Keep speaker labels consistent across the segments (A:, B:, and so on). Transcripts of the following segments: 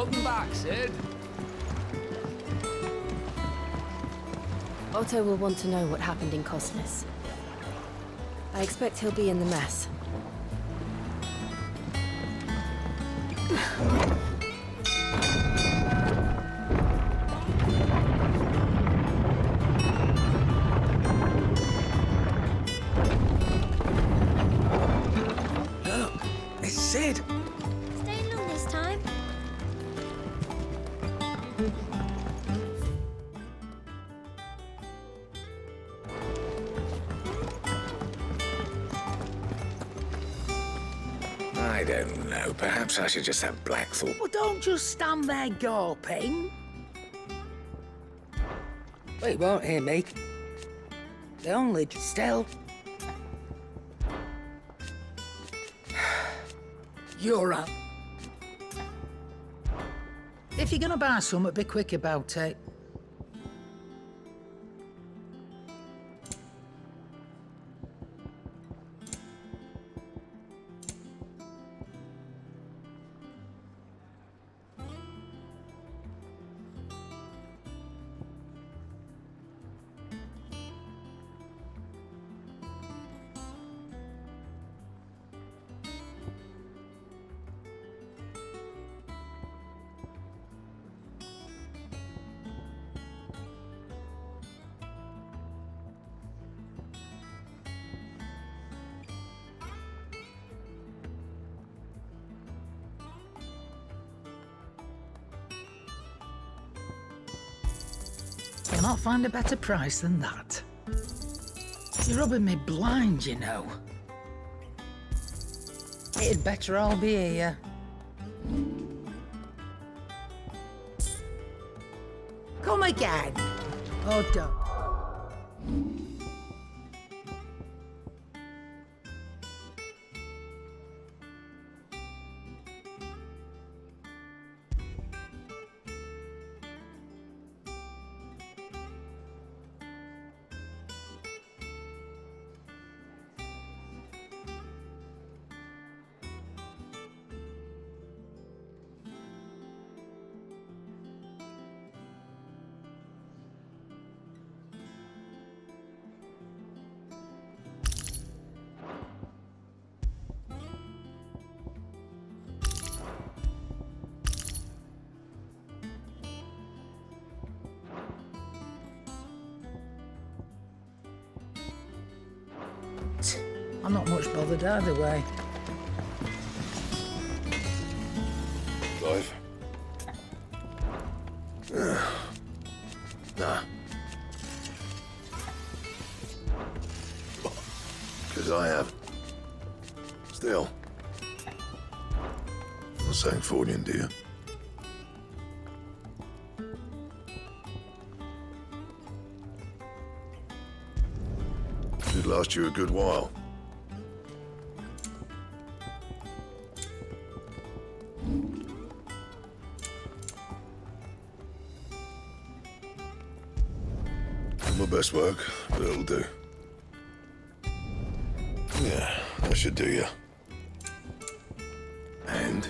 A: Welcome back, Sid.
B: Otto will want to know what happened in Cosnes. I expect he'll be in the mess.
A: Look, it's Sid.
C: Staying long this time?
D: I don't know. Perhaps I should just have black thought.
E: Well, don't just stand there gawping. They won't hear me. They only still. You're up. If you're gonna buy something, be quick about it. Cannot find a better price than that. You're rubbing me blind, you know. It'd better all be here. Come again. Oh, don't. I'm not much bothered either way.
D: Clive? Nah.
F: Because I haven't. Still. Not saying Fordian, do you? Should last you a good while. My best work, but it'll do. Yeah, that should do you. And?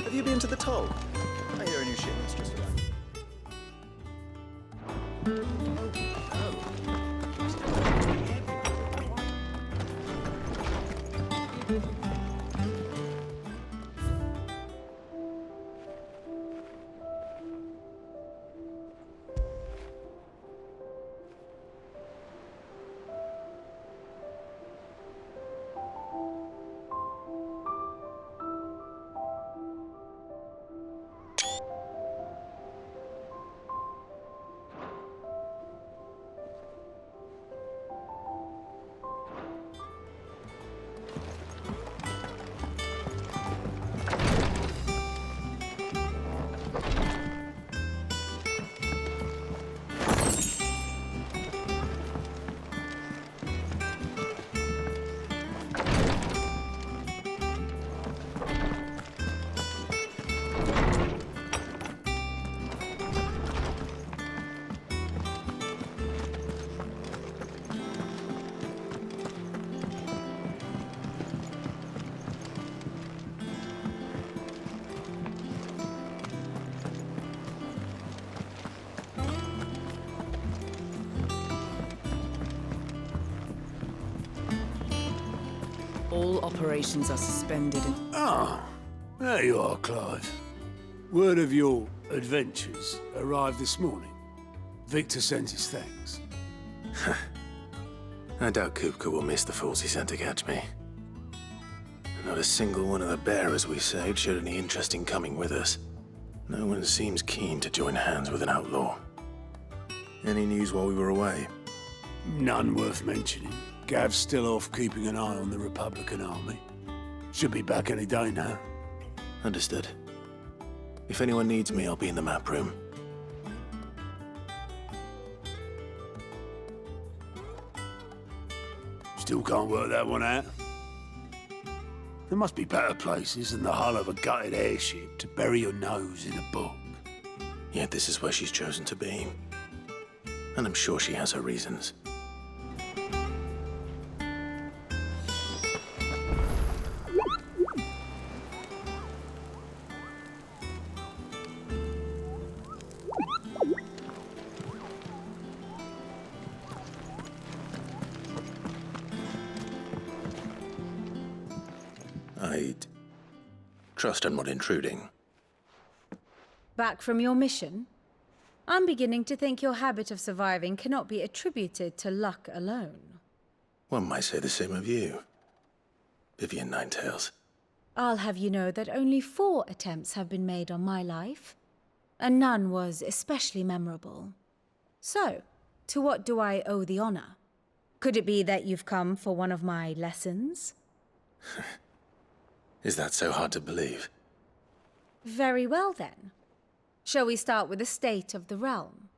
G: Have you been to the toll? I hear a new shipment's just arrived.
H: operations are suspended and...
I: Ah, there you are, Clive. Word of your adventures arrived this morning. Victor sends his thanks.
D: I doubt Kupka will miss the fools he sent to catch me. Not a single one of the bearers we saved showed any interest in coming with us. No one seems keen to join hands with an outlaw. Any news while we were away?
I: None worth mentioning. Gav's still off keeping an eye on the Republican army. Should be back any day now.
D: Understood. If anyone needs me, I'll be in the map room.
I: Still can't work that one out. There must be better places than the hull of a gutted airship to bury your nose in a book.
D: Yet this is where she's chosen to be. And I'm sure she has her reasons. I'd trust I'm not intruding.
J: Back from your mission? I'm beginning to think your habit of surviving cannot be attributed to luck alone.
D: One might say the same of you, Vivian Ninetails.
J: I'll have you know that only 4 attempts have been made on my life, and none was especially memorable. So, to what do I owe the honor? Could it be that you've come for one of my lessons?
D: Is that so hard to believe?
J: Very well, then. Shall we start with the state of the realm?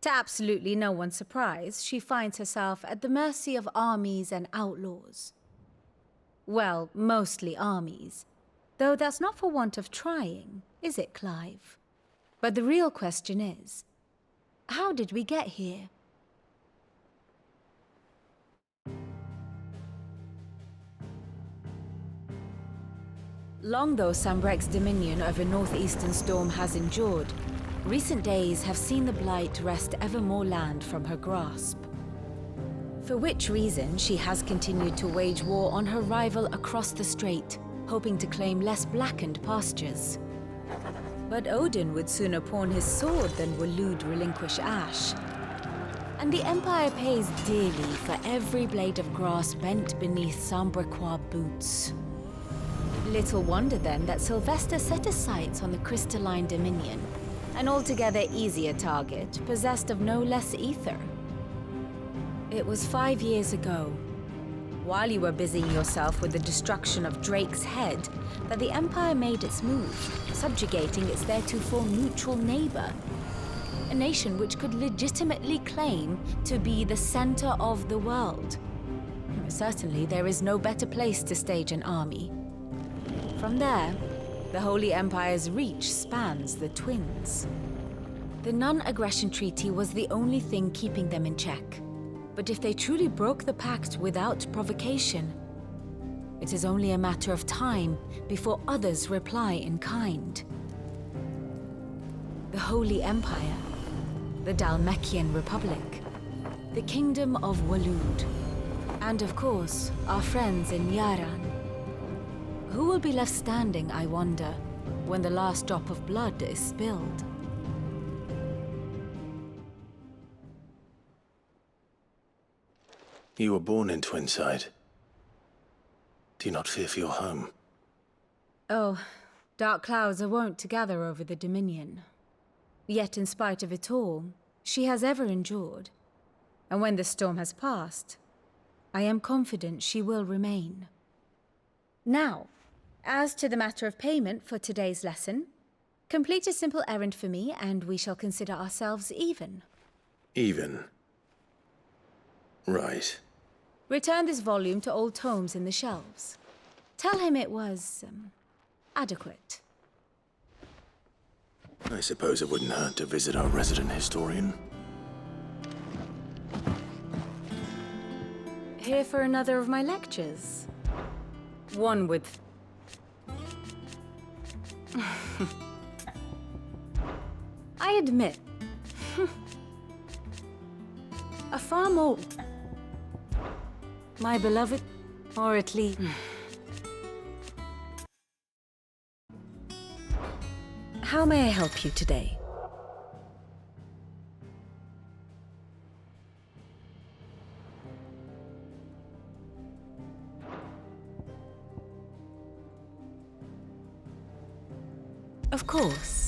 J: To absolutely no one's surprise, she finds herself at the mercy of armies and outlaws. Well, mostly armies. Though that's not for want of trying, is it, Clive? But the real question is, how did we get here? Long though Sambrek's dominion over northeastern Storm has endured, recent days have seen the Blight wrest ever more land from her grasp. For which reason, she has continued to wage war on her rival across the strait, hoping to claim less blackened pastures. But Odin would sooner pawn his sword than Waloed relinquish Ash. And the Empire pays dearly for every blade of grass bent beneath Sambrequois boots. Little wonder then that Sylvester set his sights on the crystalline dominion, an altogether easier target, possessed of no less ether. It was 5 years ago, while you were busying yourself with the destruction of Drake's head, that the Empire made its move, subjugating its theretofore neutral neighbor, a nation which could legitimately claim to be the center of the world. Certainly, there is no better place to stage an army. From there, the Holy Empire's reach spans the Twins. The non-aggression treaty was the only thing keeping them in check. But if they truly broke the pact without provocation, it is only a matter of time before others reply in kind. The Holy Empire, the Dhalmekian Republic, the Kingdom of Waloed, and of course, our friends in Yaran. Who will be left standing, I wonder, when the last drop of blood is spilled?
D: You were born in Twinside. Do you not fear for your home?
J: Oh, dark clouds are wont to gather over the Dominion. Yet in spite of it all, she has ever endured. And when the storm has passed, I am confident she will remain. Now, as to the matter of payment for today's lesson, complete a simple errand for me and we shall consider ourselves even.
D: Even? Right.
J: Return this volume to old tomes in the shelves. Tell him it was, adequate.
D: I suppose it wouldn't hurt to visit our resident historian.
J: Here for another of my lectures? One with... I admit, a far more... My beloved, or at least... How may I help you today? Of course.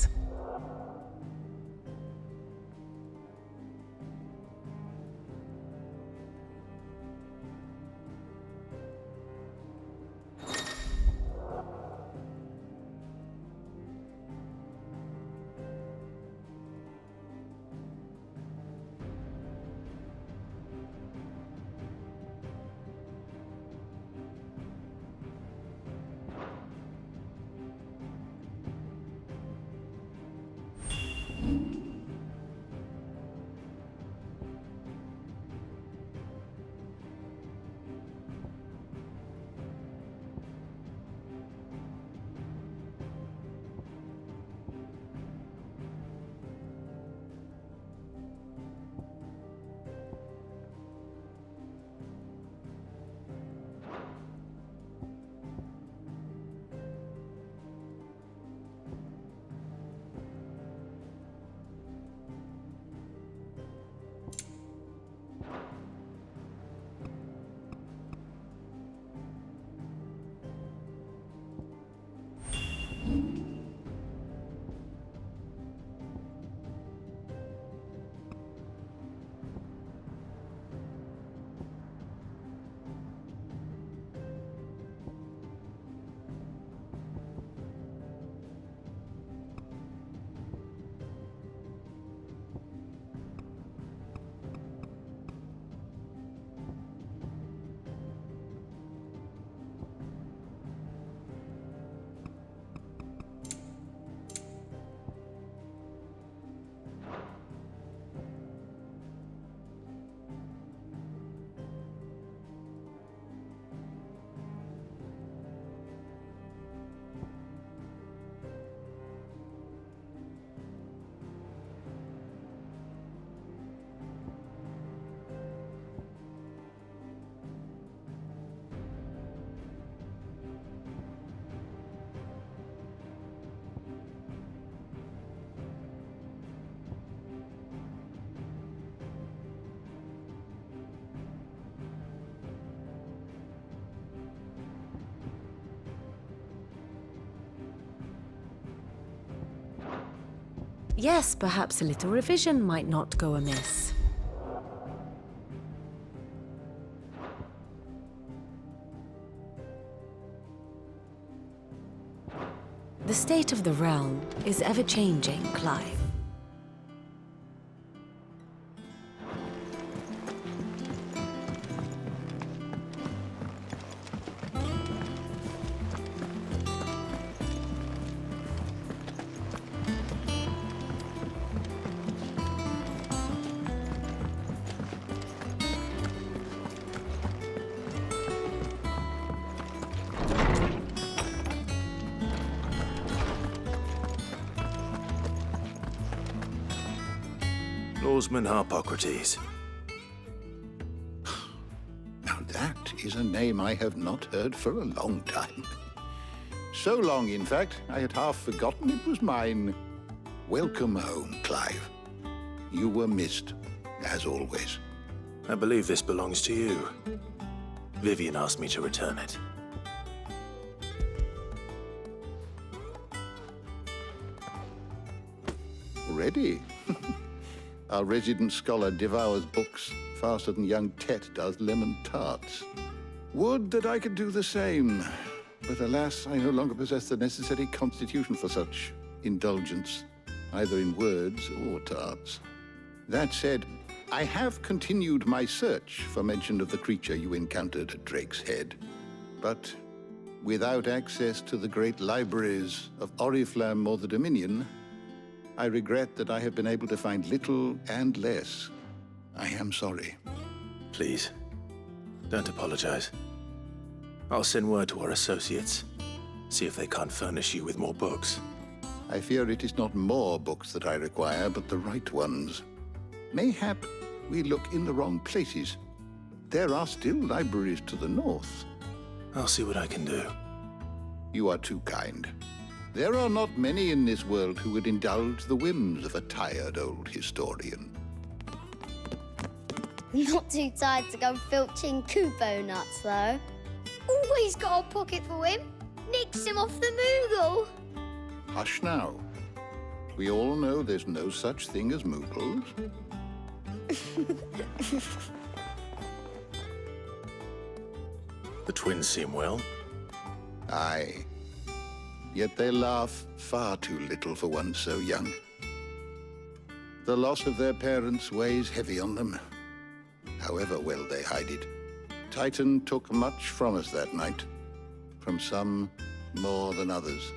J: Yes, perhaps a little revision might not go amiss. The state of the realm is ever-changing, Clive.
D: Lawsman Harpocrates.
K: Now that is a name I have not heard for a long time. So long, in fact, I had half forgotten it was mine. Welcome home, Clive. You were missed, as always.
D: I believe this belongs to you. Vivian asked me to return it.
K: Ready? Our resident scholar devours books faster than young Tet does lemon tarts. Would that I could do the same. But alas, I no longer possess the necessary constitution for such indulgence, either in words or tarts. That said, I have continued my search for mention of the creature you encountered at Drake's Head. But without access to the great libraries of Oriflamme or the Dominion, I regret that I have been able to find little and less. I am sorry.
D: Please, don't apologize. I'll send word to our associates, see if they can't furnish you with more books.
K: I fear it is not more books that I require, but the right ones. Mayhap we look in the wrong places. There are still libraries to the north.
D: I'll see what I can do.
K: You are too kind. There are not many in this world who would indulge the whims of a tired old historian.
C: Not too tired to go filching Kupo nuts, though. Always got a pocket for him. Nicks him off the Moogle.
K: Hush now. We all know there's no such thing as Moogles.
D: The twins seem well.
K: Aye. Yet they laugh far too little for one so young. The loss of their parents weighs heavy on them, however well they hide it. Titan took much from us that night, from some more than others,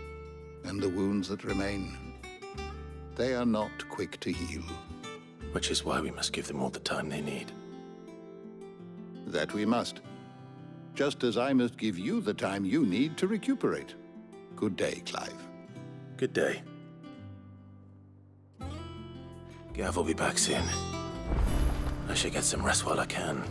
K: and the wounds that remain, they are not quick to heal.
D: Which is why we must give them all the time they need.
K: That we must. Just as I must give you the time you need to recuperate. Good day, Clive.
D: Good day. Gav will be back soon. I should get some rest while I can.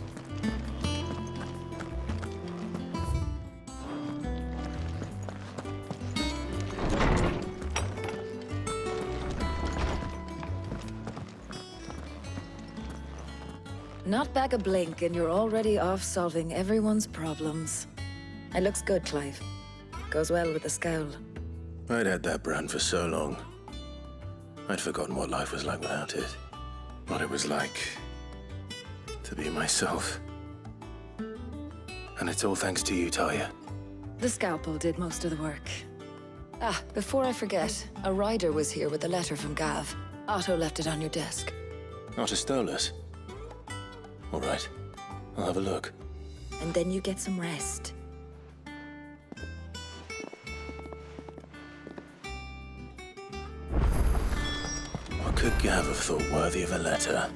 L: Not back a blink and you're already off solving everyone's problems. It looks good, Clive. Goes well with the scowl.
D: I'd had that brand for so long. I'd forgotten what life was like without it. What it was like to be myself. And it's all thanks to you, Talia.
L: The scalpel did most of the work. Ah, before I forget, a rider was here with a letter from Gav. Otto left it on your desk.
D: Otto stole us. All right, I'll have a look.
L: And then you get some rest.
D: What could Gav have thought worthy of a letter?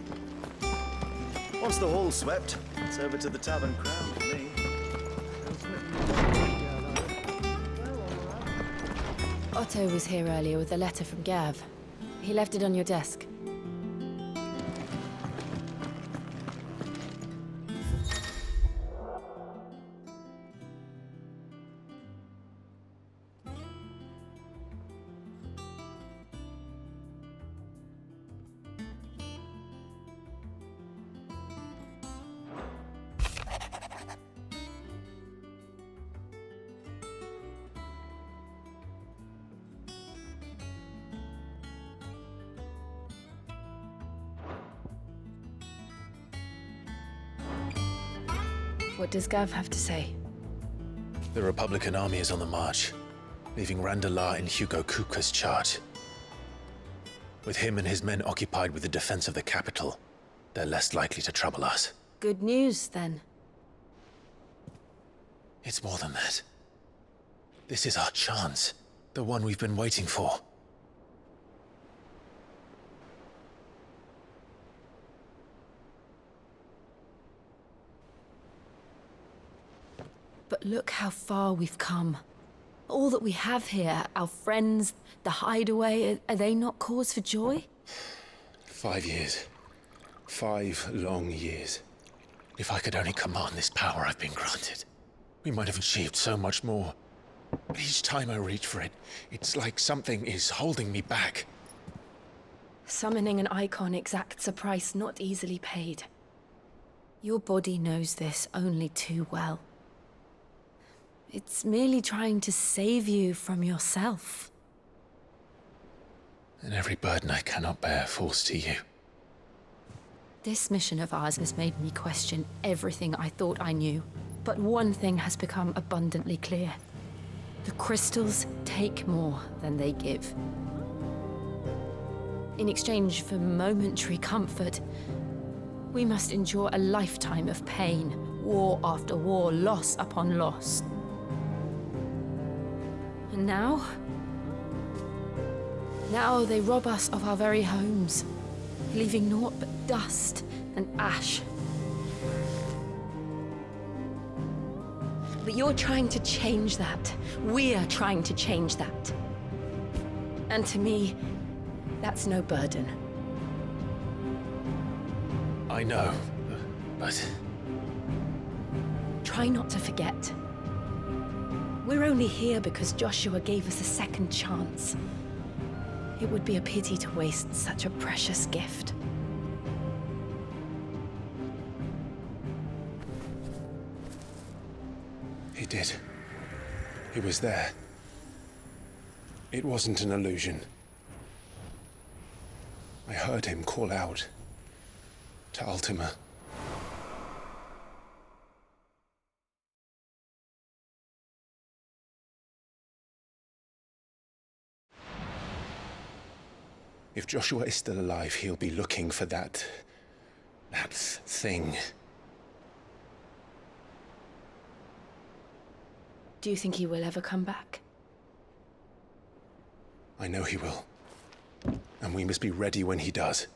G: Once the hall's swept, it's over to the Tavern Crown for me.
B: Otto was here earlier with a letter from Gav. He left it on your desk. What does Gav have to say?
D: The Republican army is on the march, leaving Randalar in Hugo Kuka's charge. With him and his men occupied with the defense of the capital, they're less likely to trouble us.
B: Good news, then.
D: It's more than that. This is our chance, the one we've been waiting for.
B: But look how far we've come. All that we have here, our friends, the hideaway, are they not cause for joy?
D: 5 years. 5 long years. If I could only command this power I've been granted, we might have achieved so much more. But each time I reach for it, it's like something is holding me back.
B: Summoning an icon exacts a price not easily paid. Your body knows this only too well. It's merely trying to save you from yourself.
D: And every burden I cannot bear falls to you.
B: This mission of ours has made me question everything I thought I knew. But one thing has become abundantly clear. The crystals take more than they give. In exchange for momentary comfort, we must endure a lifetime of pain, war after war, loss upon loss. And now they rob us of our very homes, leaving naught but dust and ash. But you're trying to change that. We're trying to change that. And to me, that's no burden.
D: I know, but...
B: Try not to forget. We're only here because Joshua gave us a second chance. It would be a pity to waste such a precious gift.
D: He did. He was there. It wasn't an illusion. I heard him call out to Ultima. If Joshua is still alive, he'll be looking for that thing.
B: Do you think he will ever come back?
D: I know he will. And we must be ready when he does.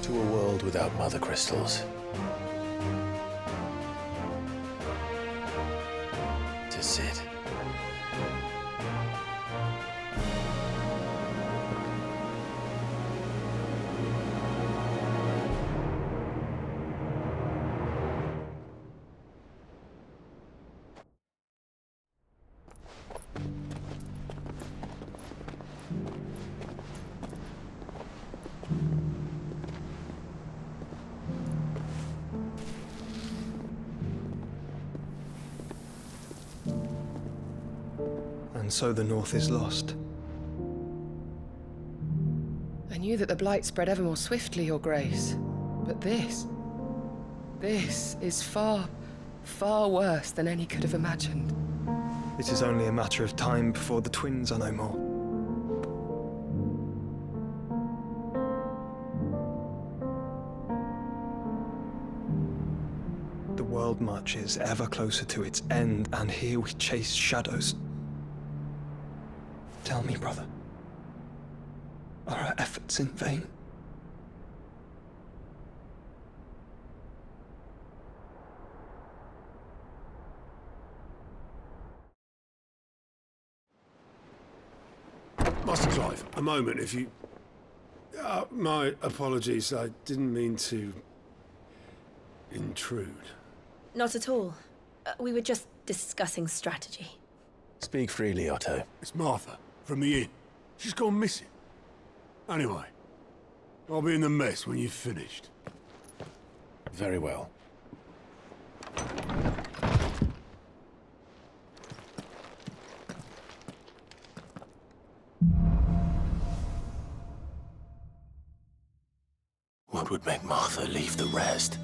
D: To a world without mother crystals. To Sid.
M: And so the North is lost.
H: I knew that the Blight spread ever more swiftly, Your Grace. But this is far, far worse than any could have imagined.
M: It is only a matter of time before the twins are no more. The world marches ever closer to its end, and here we chase shadows. Tell me, brother, are our efforts in vain?
I: Master Clive, a moment, if you... my apologies, I didn't mean to... intrude.
B: Not at all. We were just discussing strategy.
D: Speak freely, Otto.
I: It's Martha, from the inn. She's gone missing. Anyway, I'll be in the mess when you've finished.
D: Very well. What would make Martha leave the rest?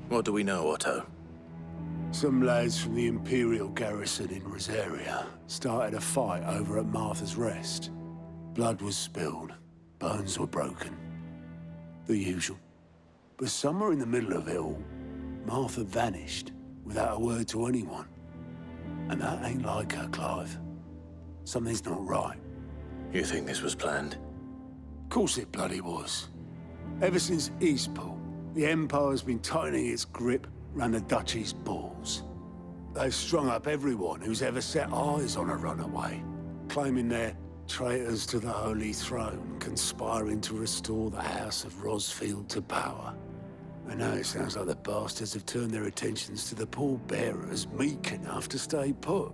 D: What do we know, Otto?
I: Some lads from the Imperial garrison in Rosaria started a fight over at Martha's Rest. Blood was spilled, bones were broken. The usual. But somewhere in the middle of it all, Martha vanished without a word to anyone. And that ain't like her, Clive. Something's not right.
D: You think this was planned?
I: Of course it bloody was. Ever since Eastpool, the Empire's been tightening its grip round the Duchy's balls. They've strung up everyone who's ever set eyes on a runaway, claiming they're traitors to the Holy Throne, conspiring to restore the House of Rosfield to power. And now it sounds like the bastards have turned their attentions to the pallbearers meek enough to stay put.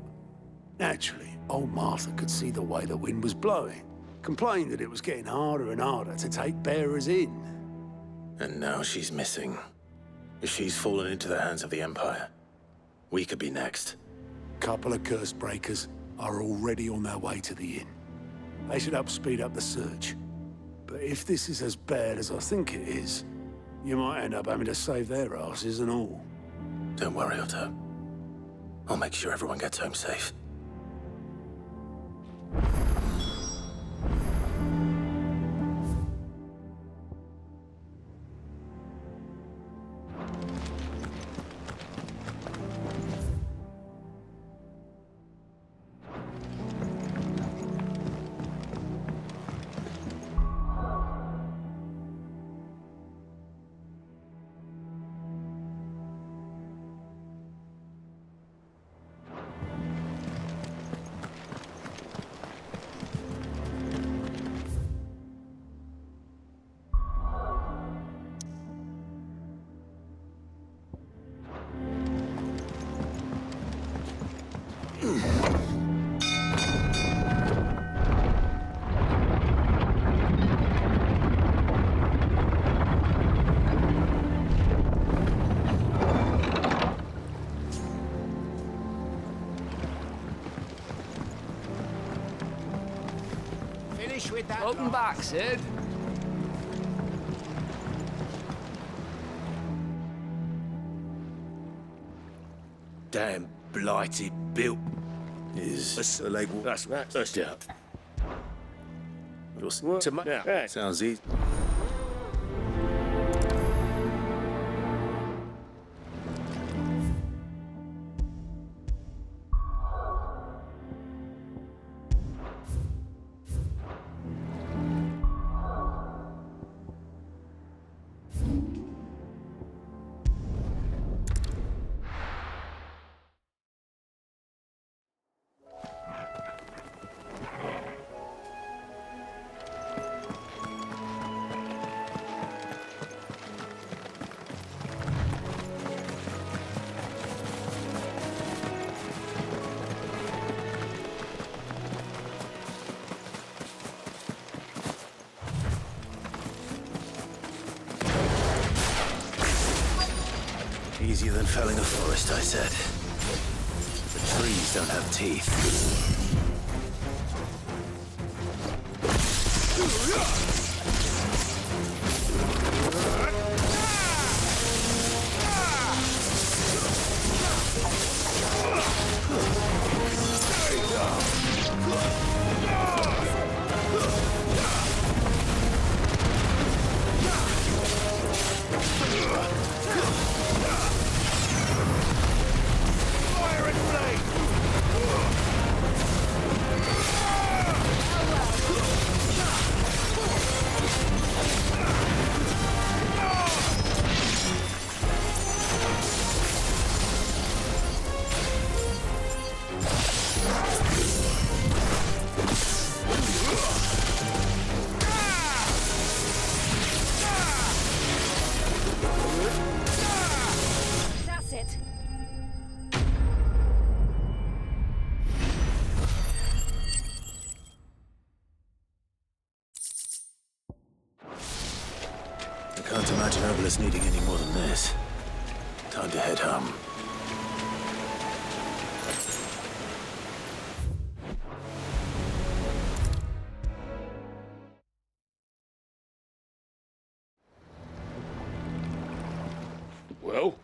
I: Naturally, old Martha could see the way the wind was blowing, complained that it was getting harder and harder to take bearers in.
D: And now she's missing. If she's fallen into the hands of the Empire, we could be next.
I: Couple of curse breakers are already on their way to the inn. They should help speed up the search. But But if this is as bad as I think it is, you might end up having to save their asses and all.
D: Don't worry, Otto. I'll make sure everyone gets home safe.
A: Finish with that. Welcome back, Sid.
D: Damn blighted built is a label. That's yeah. Sounds easy. Easier than felling a forest, I said. The trees don't have teeth. Can't imagine Obelisk needing any more than this. Time to head home.
A: Well?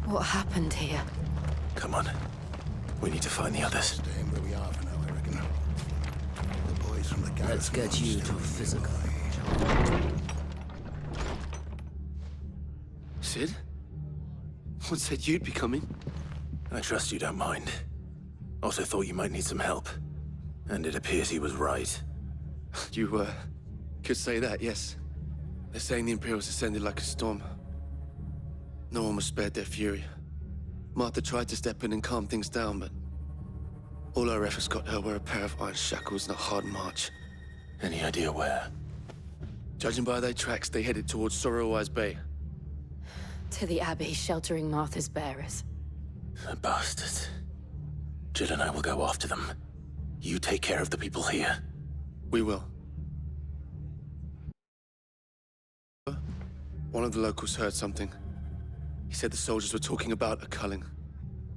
B: What happened here?
D: Come on. We need to find the others.
K: Staying where we are for now, I reckon. The boys from the garrison.
A: Let's get you to physical.
N: Sid? What said you'd be coming?
D: I trust you don't mind. Also thought you might need some help. And it appears he was right.
N: You, could say that, yes. They're saying the Imperials ascended like a storm. No one was spared their fury. Martha tried to step in and calm things down, but all our efforts got her were a pair of iron shackles and a hard march.
D: Any idea where?
N: Judging by their tracks, they headed towards Sorrowwise Bay.
B: To the Abbey, sheltering Martha's bearers.
D: The bastards. Jill and I will go after them. You take care of the people here.
N: We will. One of the locals heard something. He said the soldiers were talking about a culling.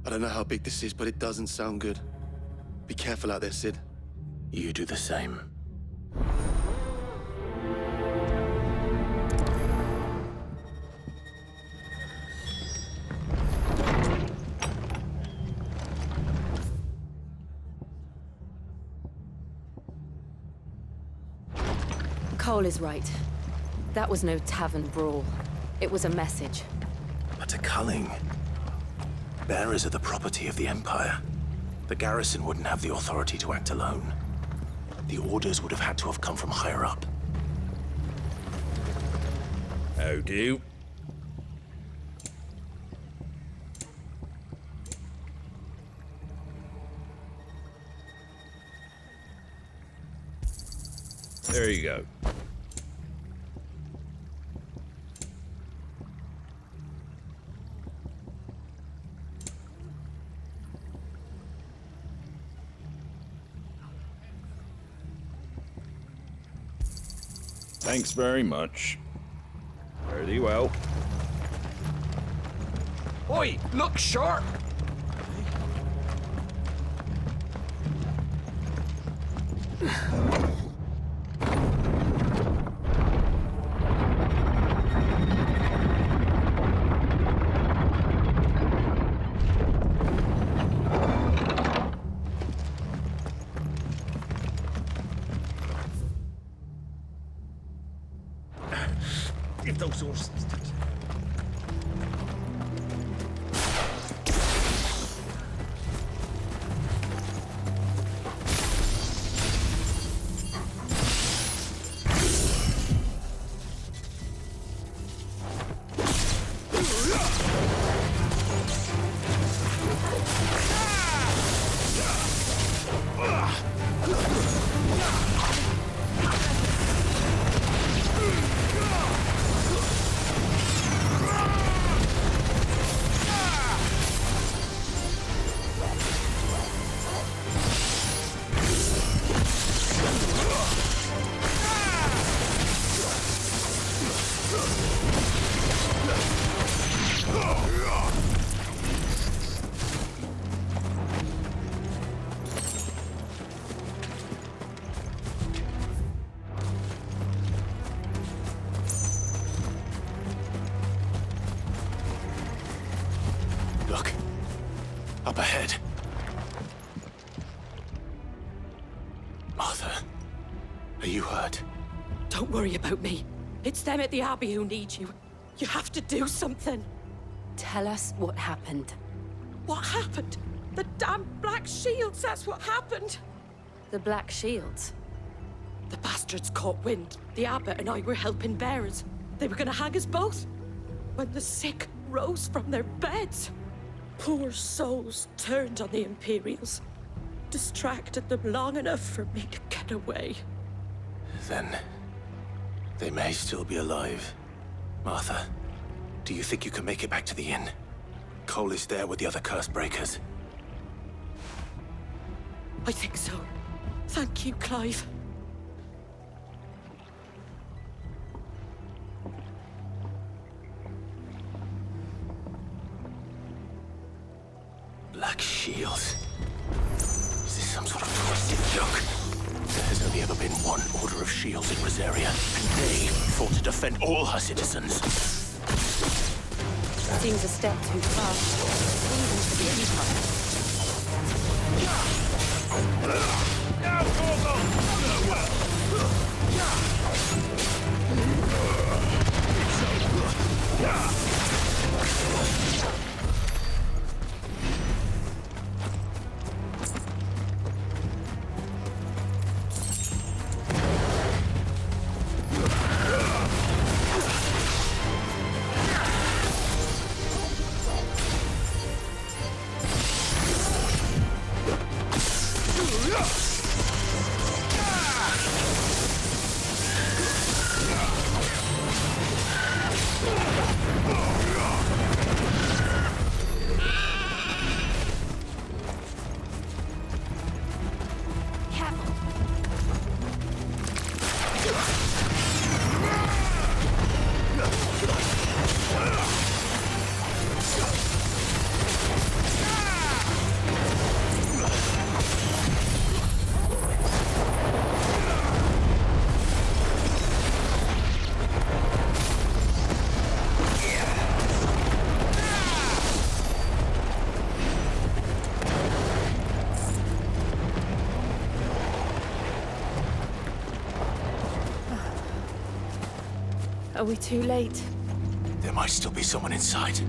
N: I don't know how big this is, but it doesn't sound good. Be careful out there, Sid.
D: You do the same.
B: Cole is right. That was no tavern brawl. It was a message.
D: But a culling. Bearers are the property of the Empire. The garrison wouldn't have the authority to act alone. The orders would have had to have come from higher up.
O: How do? There you go. Thanks very much. Fare thee well.
A: Oi, look sharp!
O: Give those horses.
D: Look. Up ahead. Martha, are you hurt?
P: Don't worry about me. It's them at the Abbey who need you. You have to do something.
B: Tell us what happened.
P: What happened? The damn Black Shields, that's what happened.
B: The Black Shields?
P: The bastards caught wind. The Abbot and I were helping bearers. They were gonna hang us both. When the sick rose from their beds, poor souls turned on the Imperials. Distracted them long enough for me to get away.
D: Then they may still be alive. Martha, do you think you can make it back to the inn? Cole is there with the other curse breakers.
P: I think so. Thank you, Clive.
D: Black Shields. Is this some sort of twisted joke? There has only ever been one Order of Shields in Rosaria, and they fought to defend all her citizens.
B: Seems a step too far, even for the Empire.
O: Now, Gorgo! It's over.
B: Are we too late?
D: There might still be someone inside.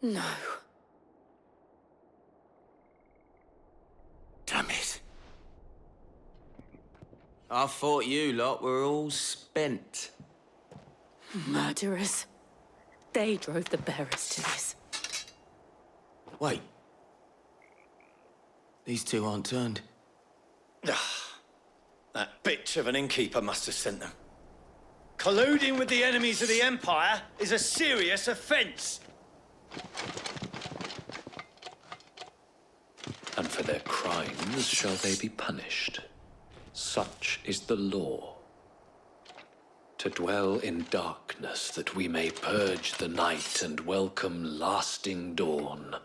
B: No.
D: Damn it.
A: I thought you lot were all spent.
P: Murderers. They drove the bearers to this.
A: Wait. These two aren't turned.
G: That bitch of an innkeeper must have sent them. Colluding with the enemies of the Empire is a serious offence.
Q: And for their crimes shall they be punished. Such is the law. To dwell in darkness that we may purge the night and welcome lasting dawn.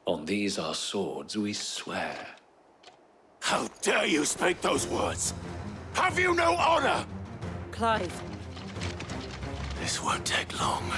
Q: On these our swords we swear.
D: How dare you speak those words? Have you no honor?
P: Clive.
D: This won't take long.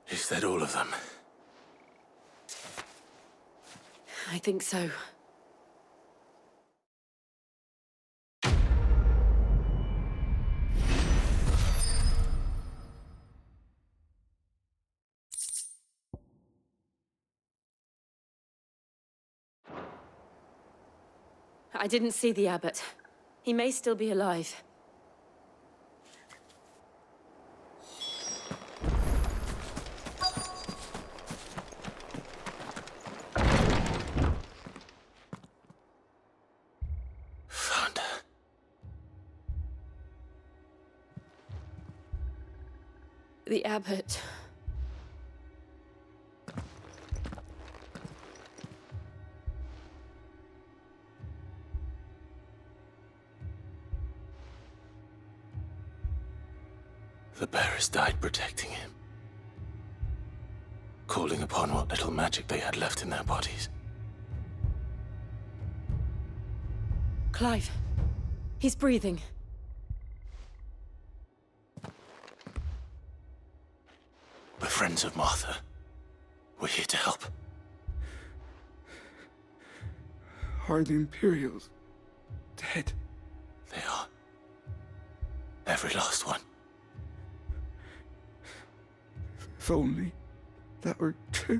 D: Is that all of them?
B: I think so. I didn't see the abbot. He may still be alive.
D: Found her.
B: The abbot.
D: The bearers died protecting him. Calling upon what little magic they had left in their bodies.
B: Clive. He's breathing.
D: We're friends of Martha. We're here to help.
I: Are the Imperials dead?
D: They are. Every last one.
I: If only that were true.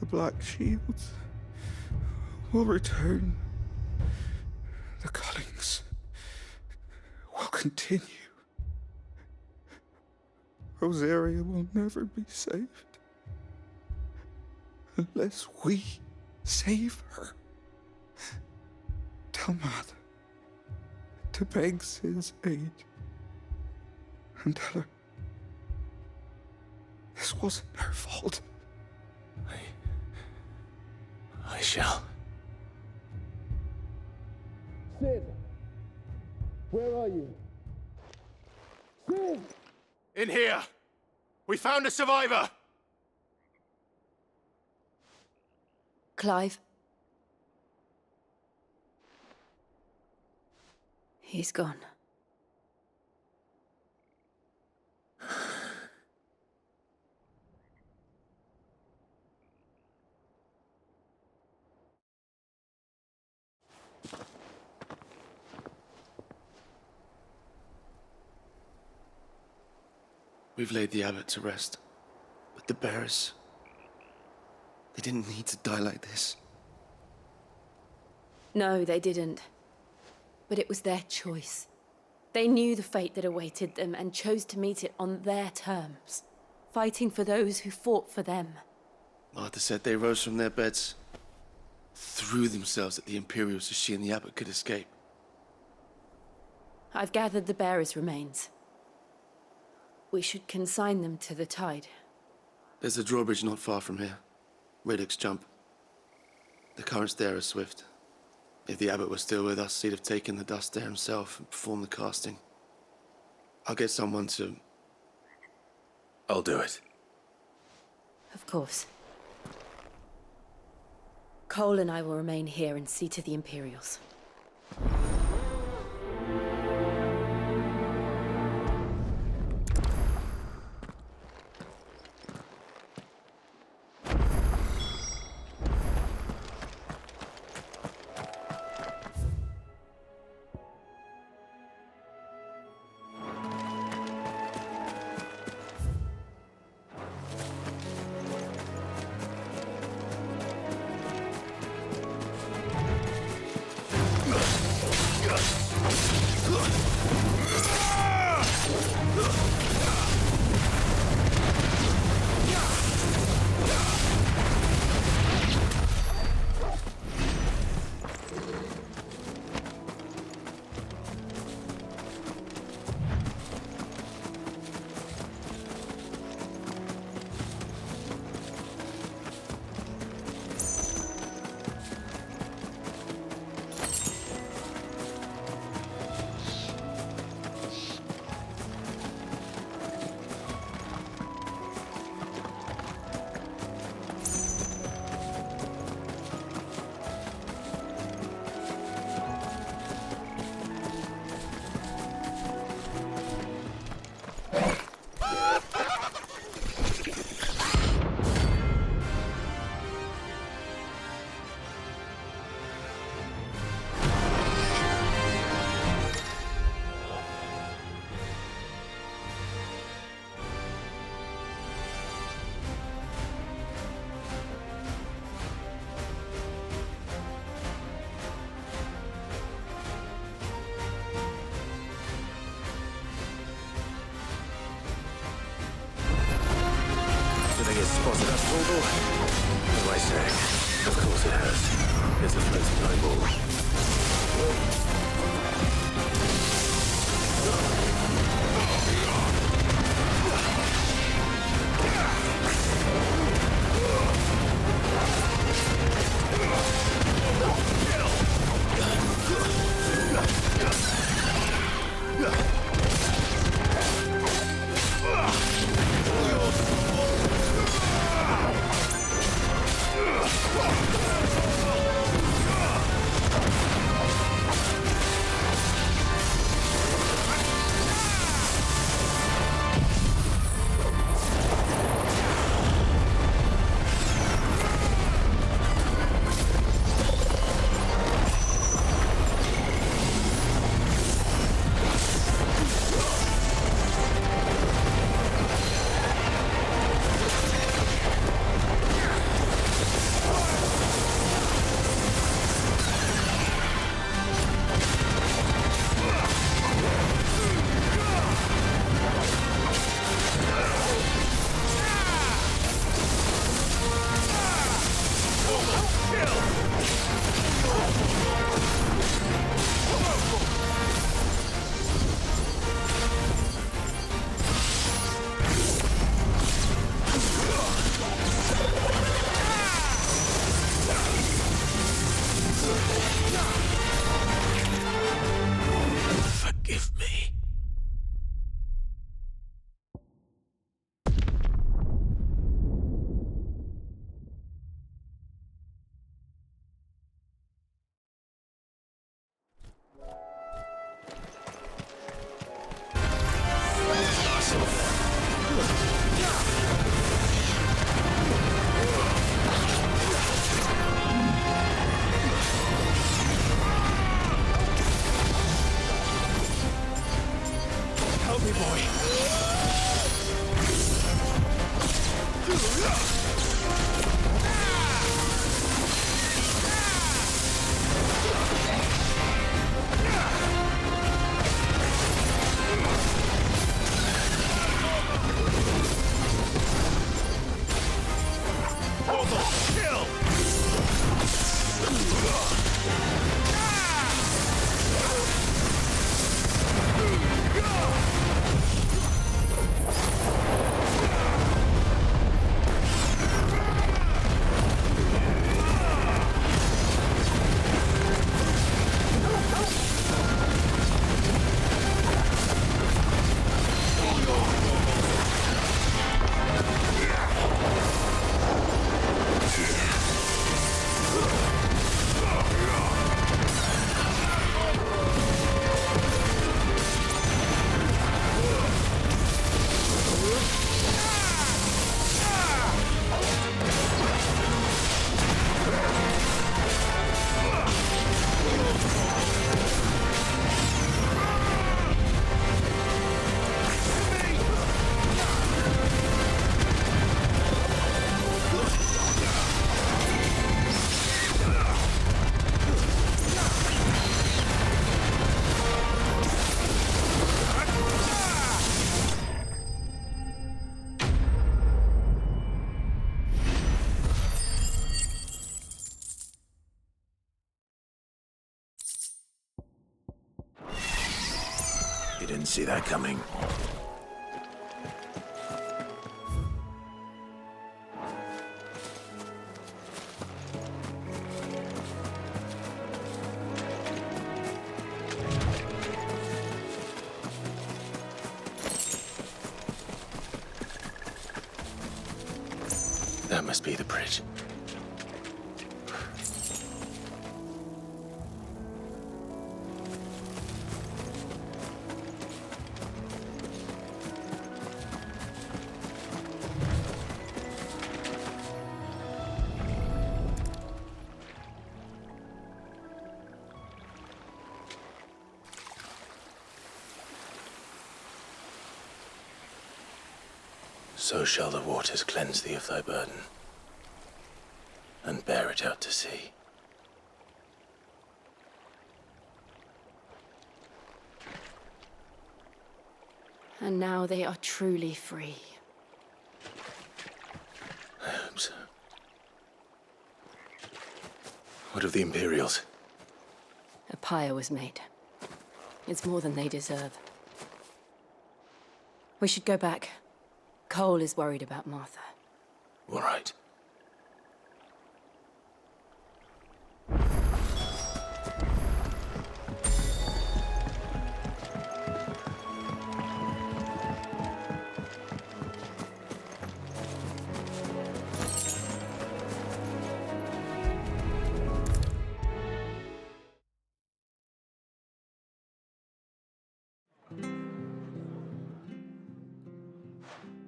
I: The Black Shields will return. The Cullings will continue. Rosaria will never be saved.
R: unless we save her. Tell Mother to beg Sin's aid. And tell her this wasn't her fault.
D: I shall.
O: Sin! Where are you? Sin!
D: In here! We found a survivor!
B: Clive. He's gone.
N: We've laid the abbot to rest. But the bearers... they didn't need to die like this.
B: No, they didn't. But it was their choice. They knew the fate that awaited them and chose to meet it on their terms, fighting for those who fought for them.
N: Martha said they rose from their beds, threw themselves at the Imperials so she and the abbot could escape.
B: I've gathered the bearers' remains. We should consign them to the tide.
N: There's a drawbridge not far from here. Reddick's Jump. The currents there are swift. If the abbot was still with us, he'd have taken the dust there himself and performed the casting. I'll get someone to...
D: I'll do it.
B: Of course. Cole and I will remain here and see to the Imperials.
D: Spotted us, Vogel? What do I say? Of course it has. It's a floating eyeball. You didn't see that coming. That must be the bridge. So shall the waters cleanse thee of thy burden, and bear it out to sea.
B: And now they are truly free.
D: I hope so. What of the Imperials?
B: A pyre was made. It's more than they deserve. We should go back. Cole is worried about Martha.
D: All right.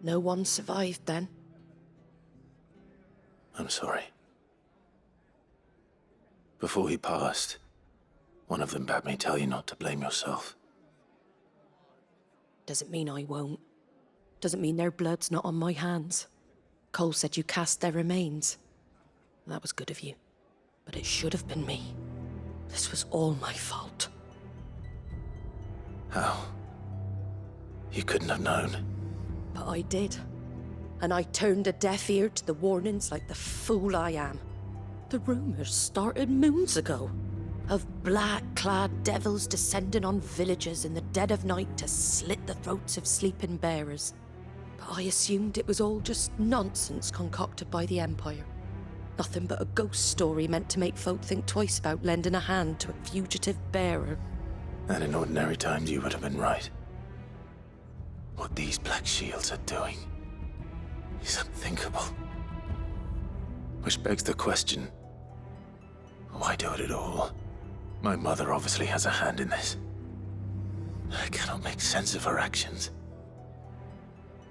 P: No one survived then?
D: I'm sorry. Before he passed, one of them bade me tell you not to blame yourself.
P: Doesn't mean I won't. Doesn't mean their blood's not on my hands. Cole said you cast their remains. That was good of you. But it should have been me. This was all my fault.
D: How? You couldn't have known.
P: But I did. And I turned a deaf ear to the warnings like the fool I am. The rumors started moons ago. Of black-clad devils descending on villages in the dead of night to slit the throats of sleeping bearers. But I assumed it was all just nonsense concocted by the Empire. Nothing but a ghost story meant to make folk think twice about lending a hand to a fugitive bearer.
D: And in ordinary times you would have been right. What these Black Shields are doing is unthinkable. Which begs the question, why do it at all? My mother obviously has a hand in this. I cannot make sense of her actions.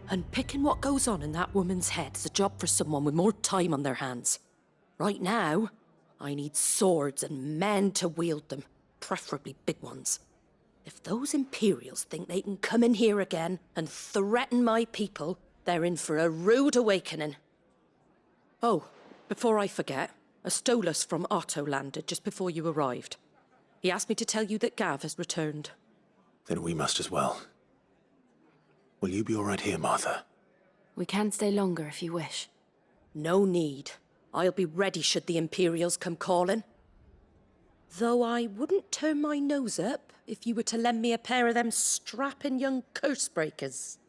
P: And picking what goes on in that woman's head is a job for someone with more time on their hands. Right now, I need swords and men to wield them, preferably big ones. If those Imperials think they can come in here again and threaten my people, they're in for a rude awakening. Oh, before I forget, a Stolas from Otto landed just before you arrived. He asked me to tell you that Gav has returned.
D: Then we must as well. Will you be all right here, Martha?
B: We can stay longer if you wish.
P: No need. I'll be ready should the Imperials come calling. Though I wouldn't turn my nose up if you were to lend me a pair of them strapping young curse-breakers.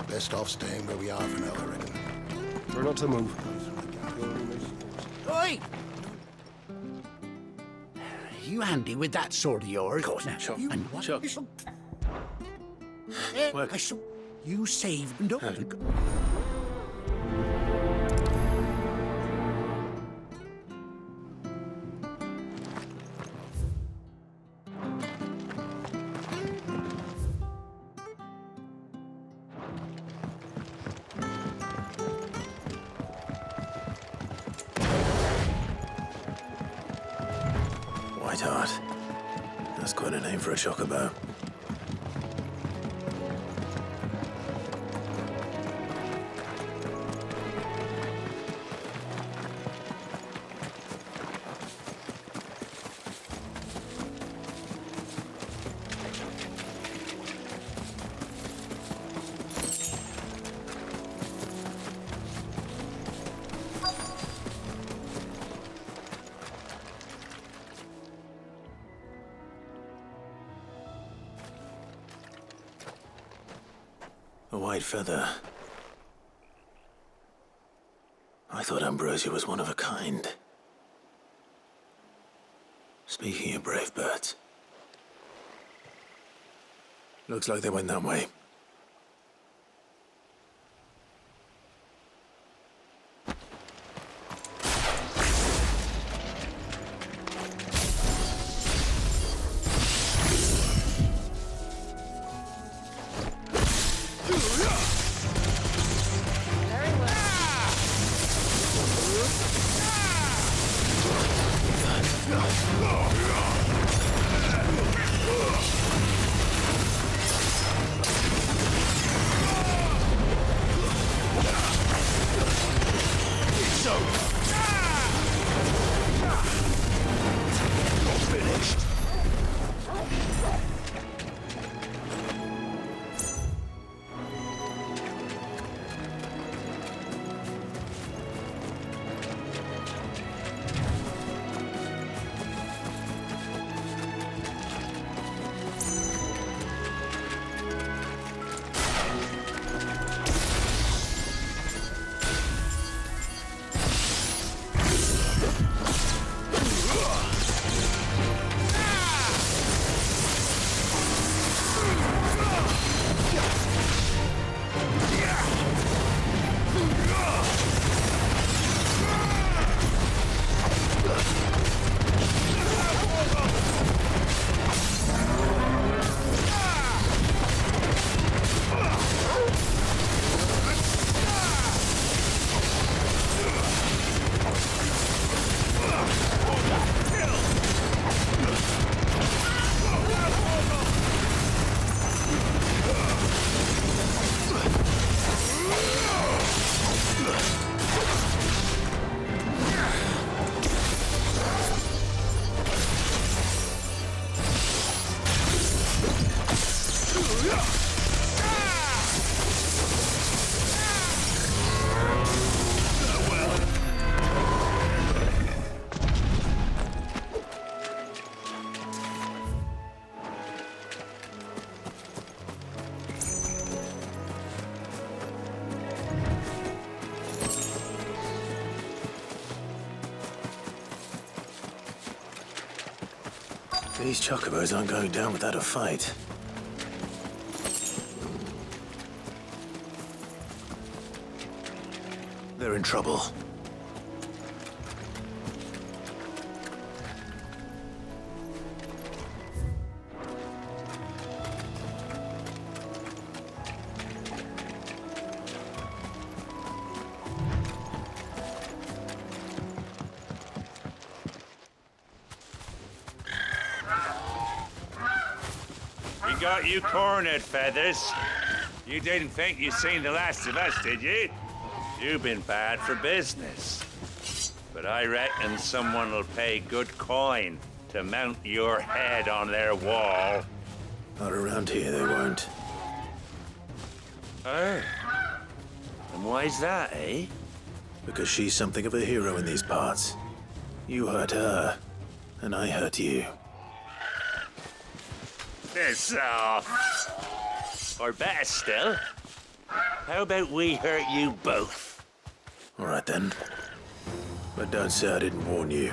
K: Best off staying where we are for now, I reckon.
O: We're not to move.
A: Oi! You handy with that sword of yours? Of course. Now,
D: Chuck.
A: And what?
D: Chuck. Work.
A: You saved...
D: Whiteheart. That's quite a name for a chocobo. A white feather. I thought Ambrosia was one of a kind. Speaking of brave birds. Looks like they went that way. These chocobos aren't going down without a fight. They're in trouble.
S: We got you cornered, Feathers. You didn't think you'd seen the last of us, did you? You've been bad for business. But I reckon someone will pay good coin to mount your head on their wall.
D: Not around here, they won't.
S: Oh. And why's that, eh?
D: Because she's something of a hero in these parts. You hurt her, and I hurt you.
S: Piss off. Or better still, how about we hurt you both?
D: All right then. But don't say I didn't warn you.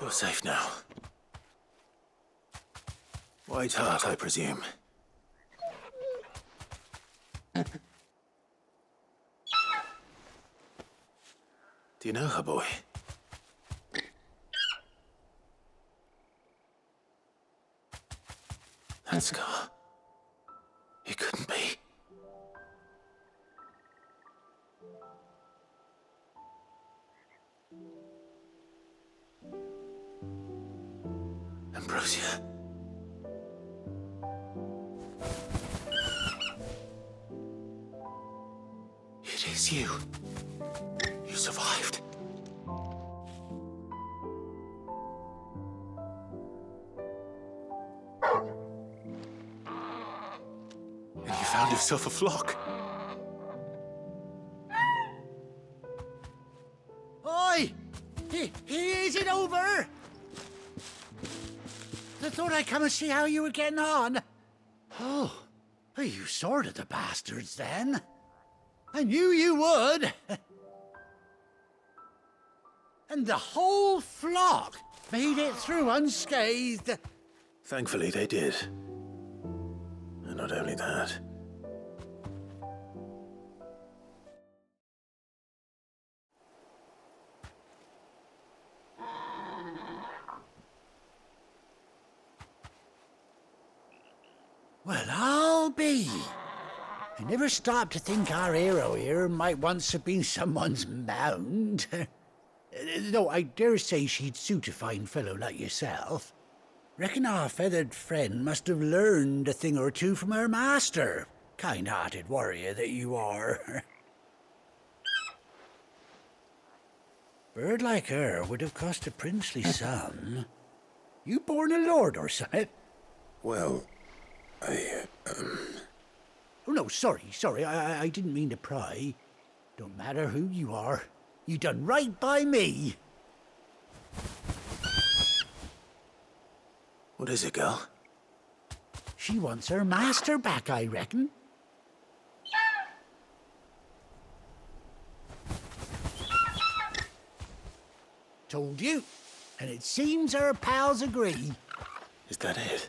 D: You're safe now. White Heart, I presume. Do you know her, boy? That scar. It couldn't be. Ambrosia. It is you. You survived. And you found yourself a flock.
T: Oi! Is it over? I thought I'd come and see how you were getting on. Oh, you sorted the bastards then. I knew you would. And the whole flock made it through unscathed.
D: Thankfully, they did. And not only that.
T: Well, I'll be. I never stopped to think our hero here might once have been someone's mount. Though I dare say she'd suit a fine fellow like yourself. Reckon our feathered friend must have learned a thing or two from her master. Kind-hearted warrior that you are. Bird like her would have cost a princely sum. You born a lord or something?
D: Well,
T: Oh, no, sorry. I didn't mean to pry. Don't matter who you are. You done right by me.
D: What is it, girl?
T: She wants her master back, I reckon. Told you. And it seems her pals agree.
D: Is that it?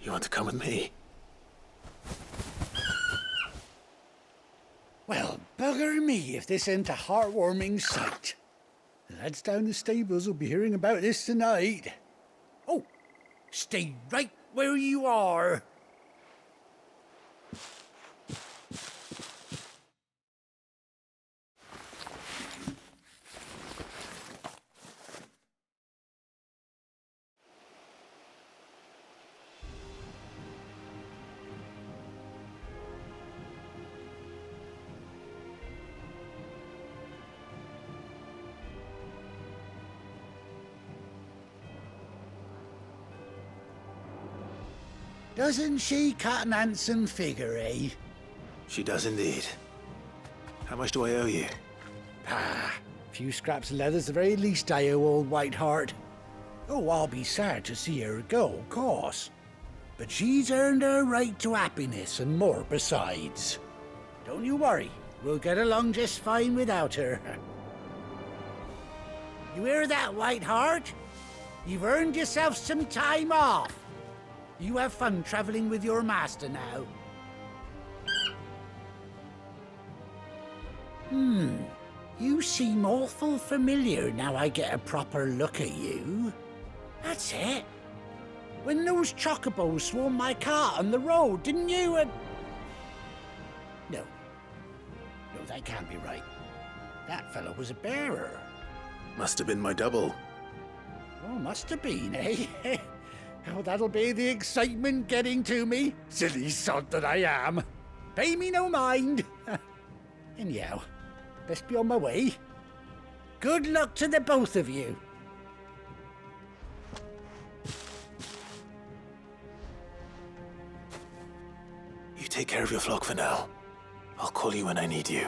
D: You want to come with me?
T: Well, bugger me if this ain't a heartwarming sight. The lads down the stables will be hearing about this tonight. Oh, stay right where you are. Doesn't she cut an handsome figure, eh?
D: She does indeed. How much do I owe you?
T: A few scraps of leather's the very least I owe old Whiteheart. Oh, I'll be sad to see her go, of course. But she's earned her right to happiness and more besides. Don't you worry, we'll get along just fine without her. You hear that, Whiteheart? You've earned yourself some time off. You have fun traveling with your master now. You seem awful familiar now I get a proper look at you. That's it. When those chocobos swarmed my cart on the road, didn't you? No, that can't be right. That fellow was a bearer.
D: Must have been my double.
T: Oh, must have been, eh? Oh, that'll be the excitement getting to me. Silly sod that I am. Pay me no mind. Anyhow, best be on my way. Good luck to the both of you.
D: You take care of your flock for now. I'll call you when I need you.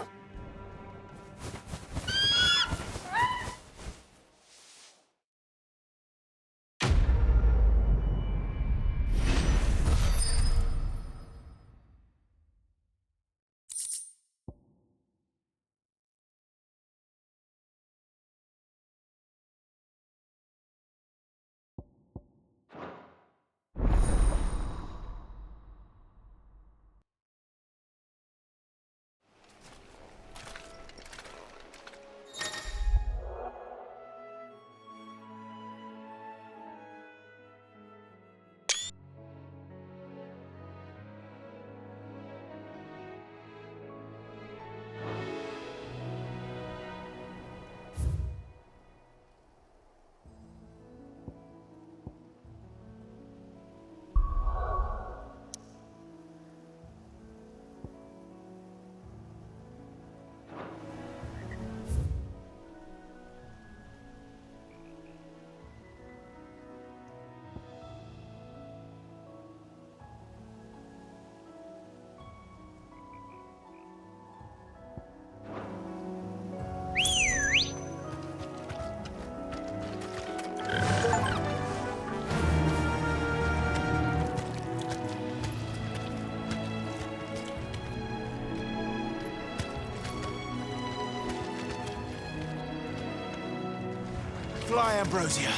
A: Fly, Ambrosia.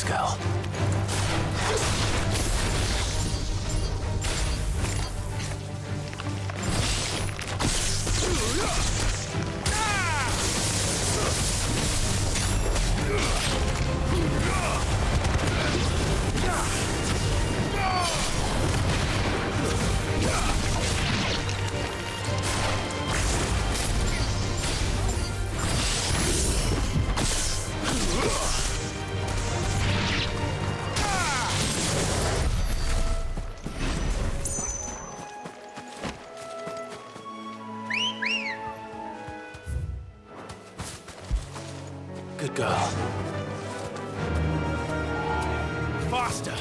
D: skull. Good girl.
A: Faster!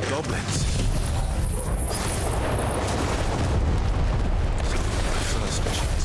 D: Goblins. Full of specialty,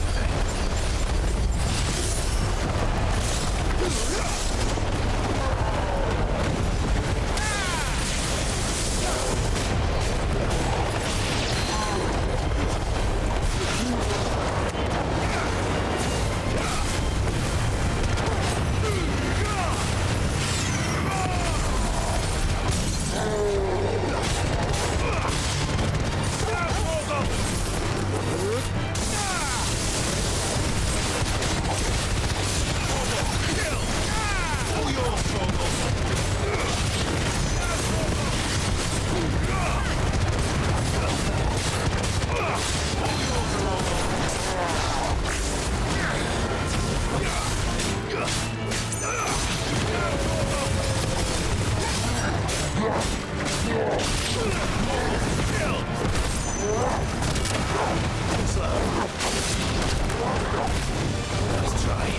D: Let's try.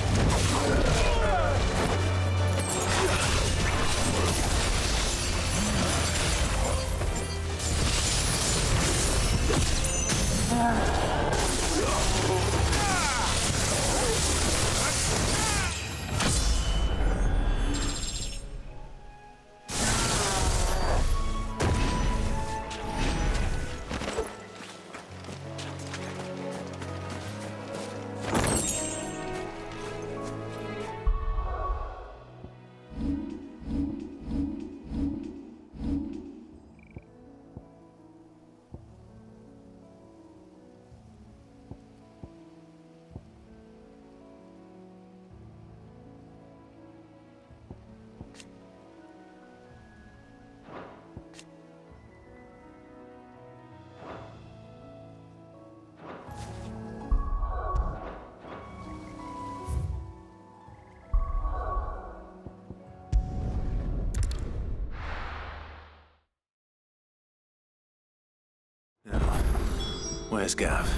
D: Where's Gav?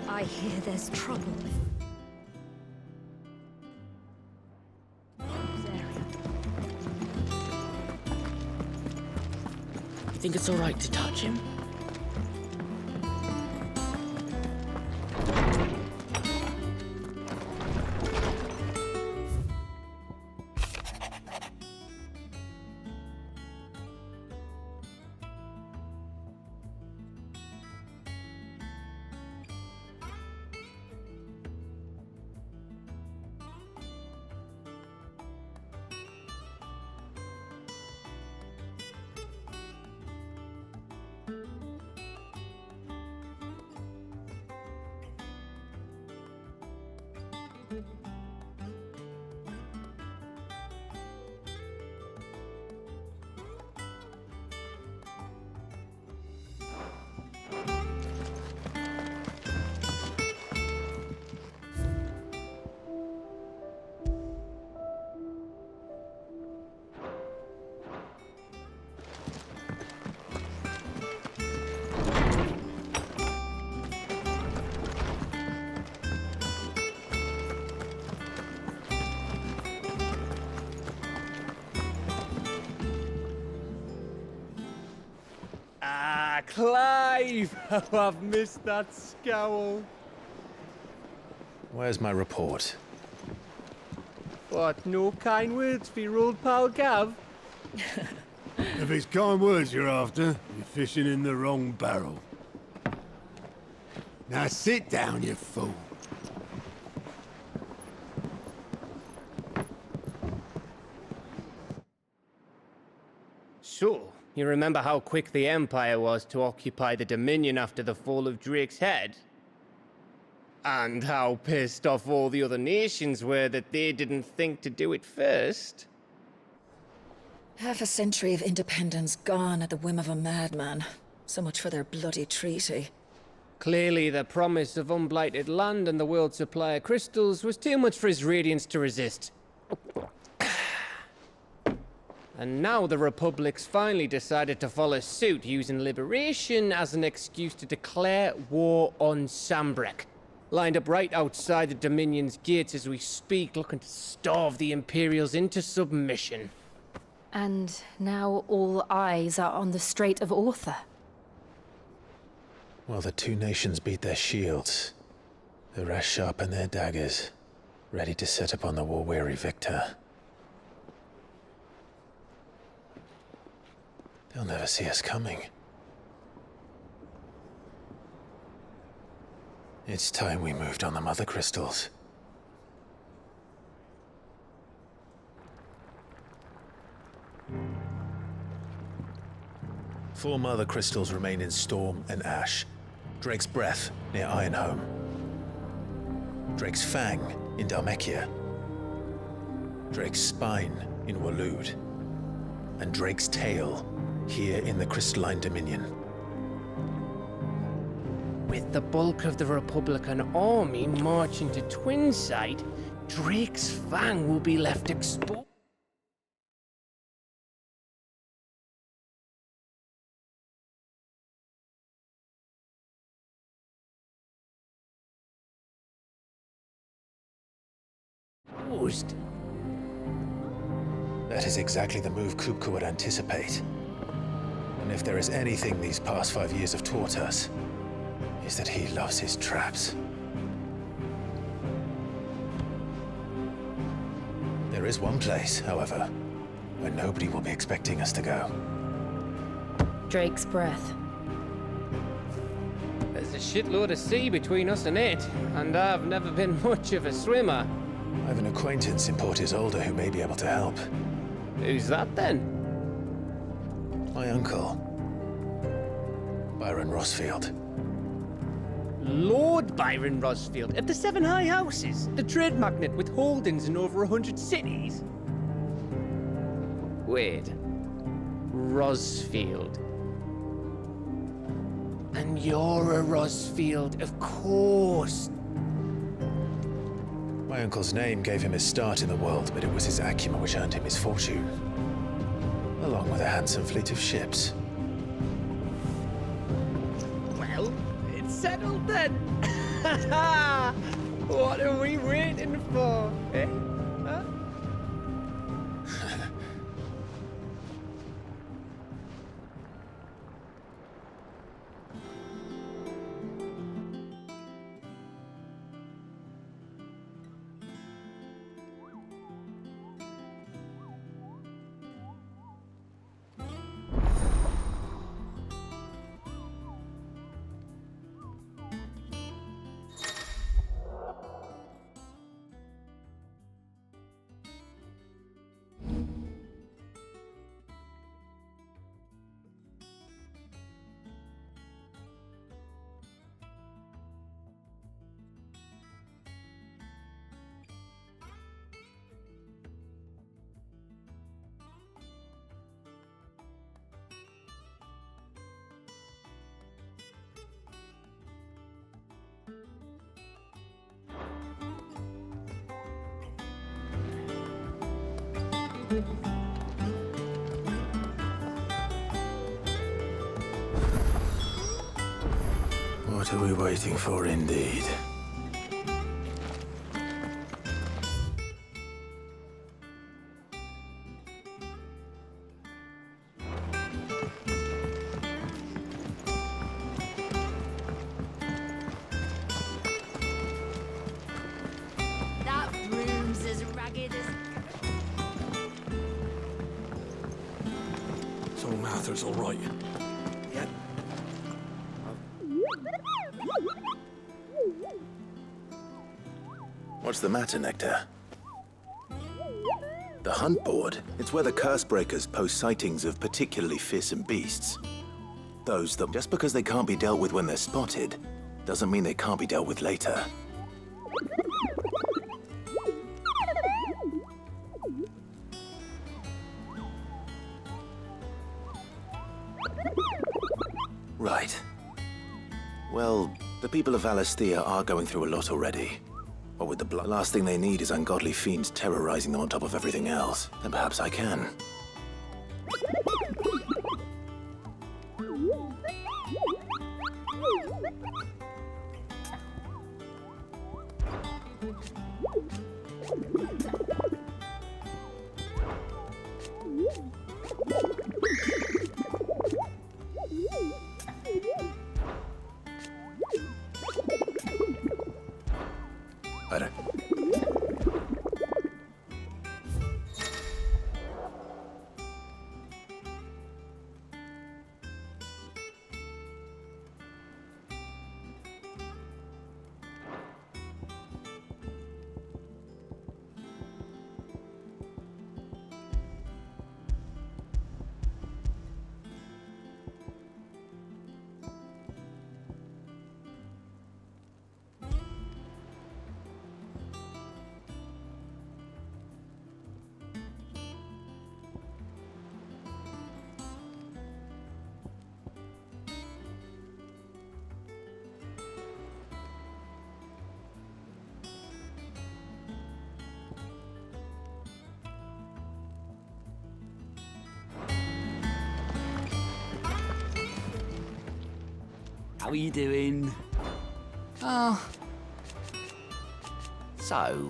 J: I hear there's trouble.
H: You think it's all right to touch him?
U: Clive! Oh, I've missed that scowl.
D: Where's my report?
U: What, no kind words for your old pal Gav?
I: If it's kind words you're after, you're fishing in the wrong barrel. Now sit down, you fool.
U: So, you remember how quick the Empire was to occupy the Dominion after the fall of Drake's head? And how pissed off all the other nations were that they didn't think to do it first?
L: Half a century of independence gone at the whim of a madman. So much for their bloody treaty.
U: Clearly, the promise of unblighted land and the world's supply of crystals was too much for his radiance to resist. And now the Republic's finally decided to follow suit, using liberation as an excuse to declare war on Sambrek. Lined up right outside the Dominion's gates as we speak, looking to starve the Imperials into submission.
B: And now all eyes are on the Strait of Author.
D: Well, the two nations beat their shields. The rest sharpen their daggers, ready to set upon the war-weary victor. They'll never see us coming. It's time we moved on the Mother Crystals. Four Mother Crystals remain in Storm and Ash. Drake's Breath near Ironhome. Drake's Fang in Dhalmekia. Drake's Spine in Waloed. And Drake's Tail here in the Crystalline Dominion.
U: With the bulk of the Republican army marching to Twinside, Drake's Fang will be left exposed.
D: That is exactly the move Kupka would anticipate. And if there is anything these past 5 years have taught us, is that he loves his traps. There is one place, however, where nobody will be expecting us to go.
B: Drake's Breath.
U: There's a shitload of sea between us and it, and I've never been much of a swimmer.
D: I have an acquaintance in Port Isolde who may be able to help.
U: Who's that then?
D: My uncle, Byron Rosfield.
U: Lord Byron Rosfield of the Seven High Houses, the trade magnate with holdings in over 100 cities. Wait, Rosfield. And you're a Rosfield, of course.
D: My uncle's name gave him his start in the world, but it was his acumen which earned him his fortune, along with a handsome fleet of ships.
U: Well, it's settled then. What are we waiting for, eh? Huh?
D: What are we waiting for, indeed?
O: So Arthur's all right.
T: Yeah.
D: What's the matter, Nectar? The hunt board? It's where the curse breakers post sightings of particularly fearsome beasts. Those that, just because they can't be dealt with when they're spotted, doesn't mean they can't be dealt with later. Right. Well, the people of Valisthea are going through a lot already. But with the last thing they need is ungodly fiends terrorizing them on top of everything else. Then perhaps I can. Better.
A: How are you doing? Oh. So.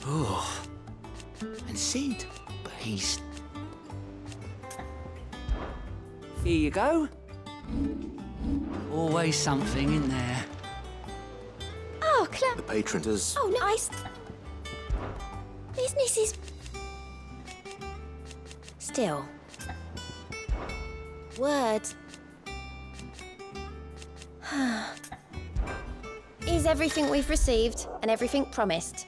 A: Oh. And Sid, but he's. Here you go. Always something in there.
C: Oh, Clem.
D: The patron has...
C: Oh, nice. Business is... Still. Words. Is everything we've received and everything promised?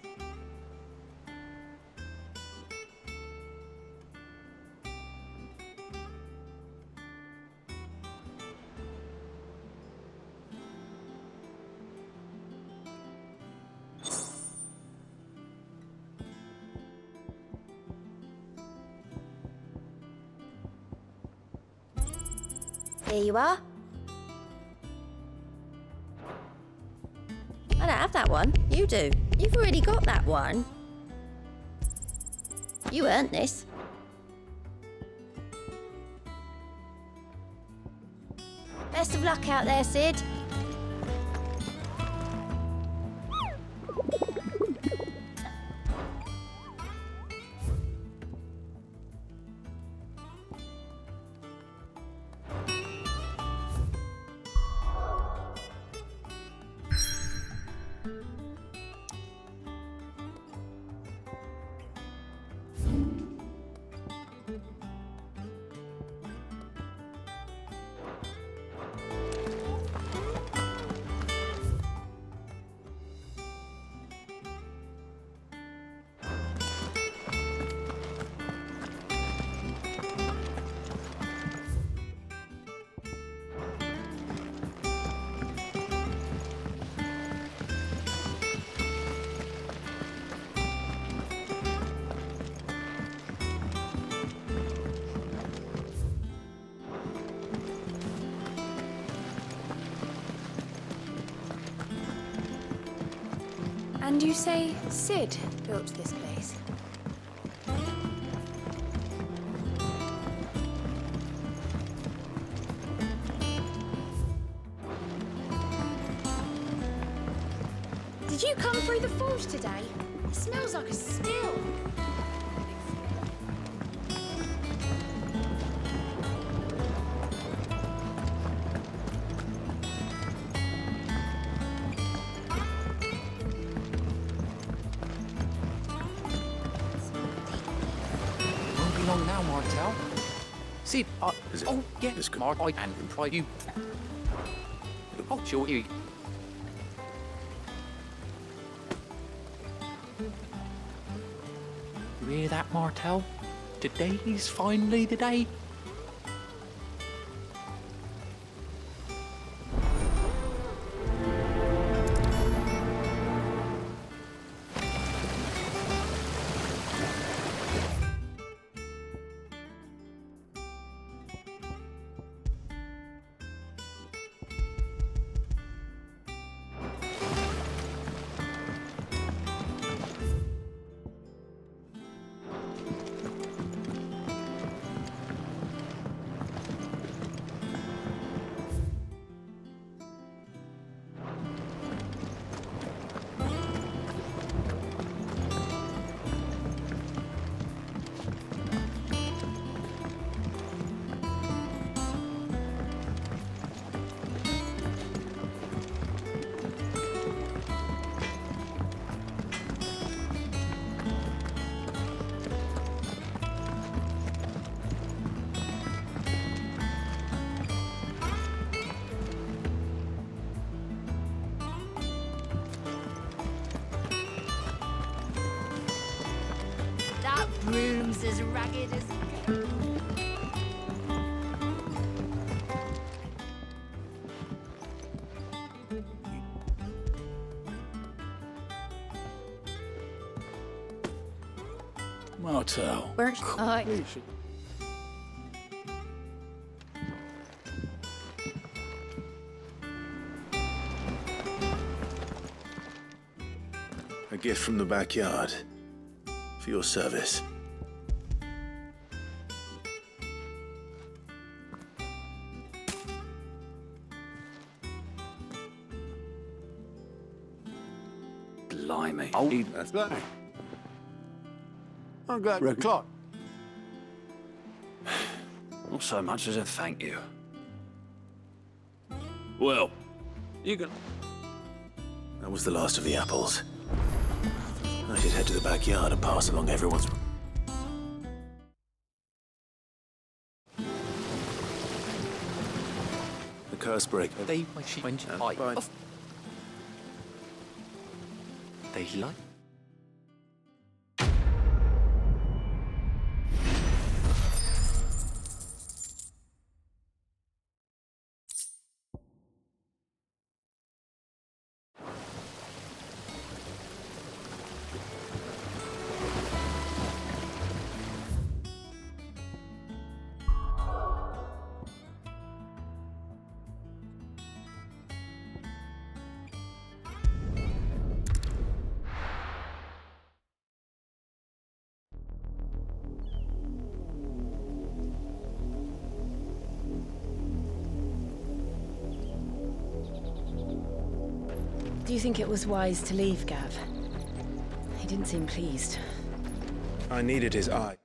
C: Here you are. I don't have that one. You do. You've already got that one. You earned this. Best of luck out there, Sid.
B: And you say Sid built this place?
C: Did you come through the forge today? It smells like a still.
A: now, Martel. See,
D: Is it?
A: oh, yeah,
D: It's good.
A: I and try you. Oh, sure, you. You hear that, Martel? Today's finally the day.
C: That broom's as ragged as...
I: Martel.
C: Where's...
D: A gift from the backyard. For your service.
A: Blimey.
I: Oh, that's right. I'm glad we're clock.
A: Not so much as a thank you. Well, you can...
D: That was the last of the apples. I should head to the backyard and pass along everyone's... The curse breaker.
A: They went
D: fine.
A: They like...
B: Do you think it was wise to leave, Gav? He didn't seem pleased.
M: I needed his eye.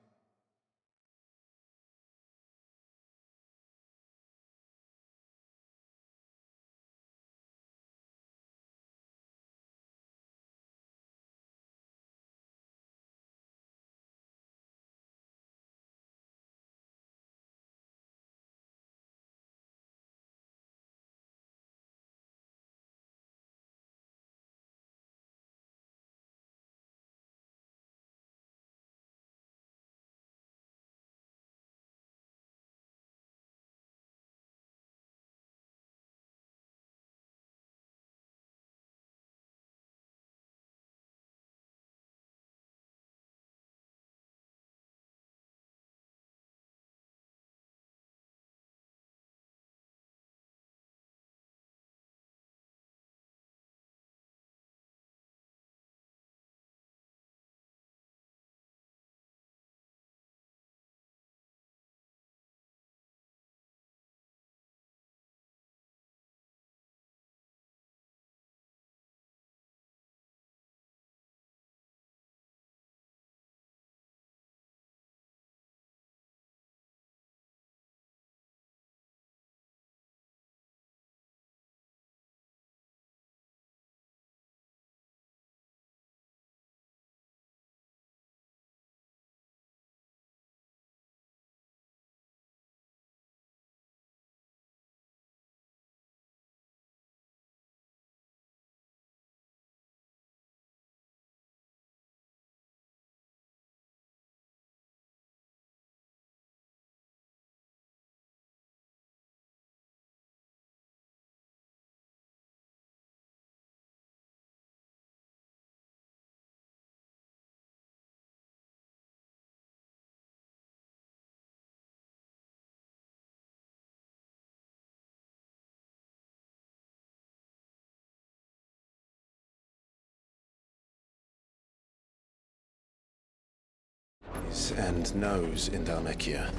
D: eyes and nose in Dhalmekia.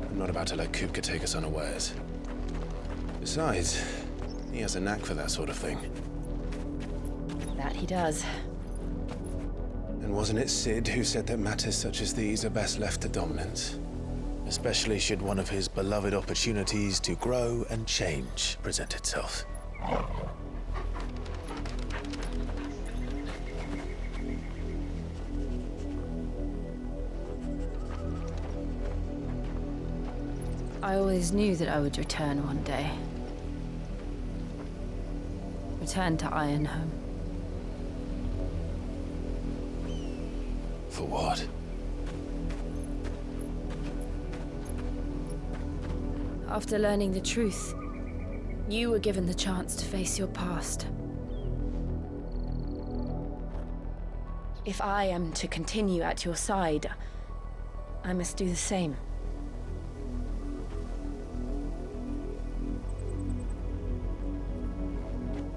D: I'm not about to let Kupka take us unawares. Besides, he has a knack for that sort of thing.
B: That he does.
D: And wasn't it Sid who said that matters such as these are best left to dominance? Especially should one of his beloved opportunities to grow and change present itself.
B: I always knew that I would return one day. Return to Ironhome.
D: For what?
B: After learning the truth, you were given the chance to face your past. If I am to continue at your side, I must do the same.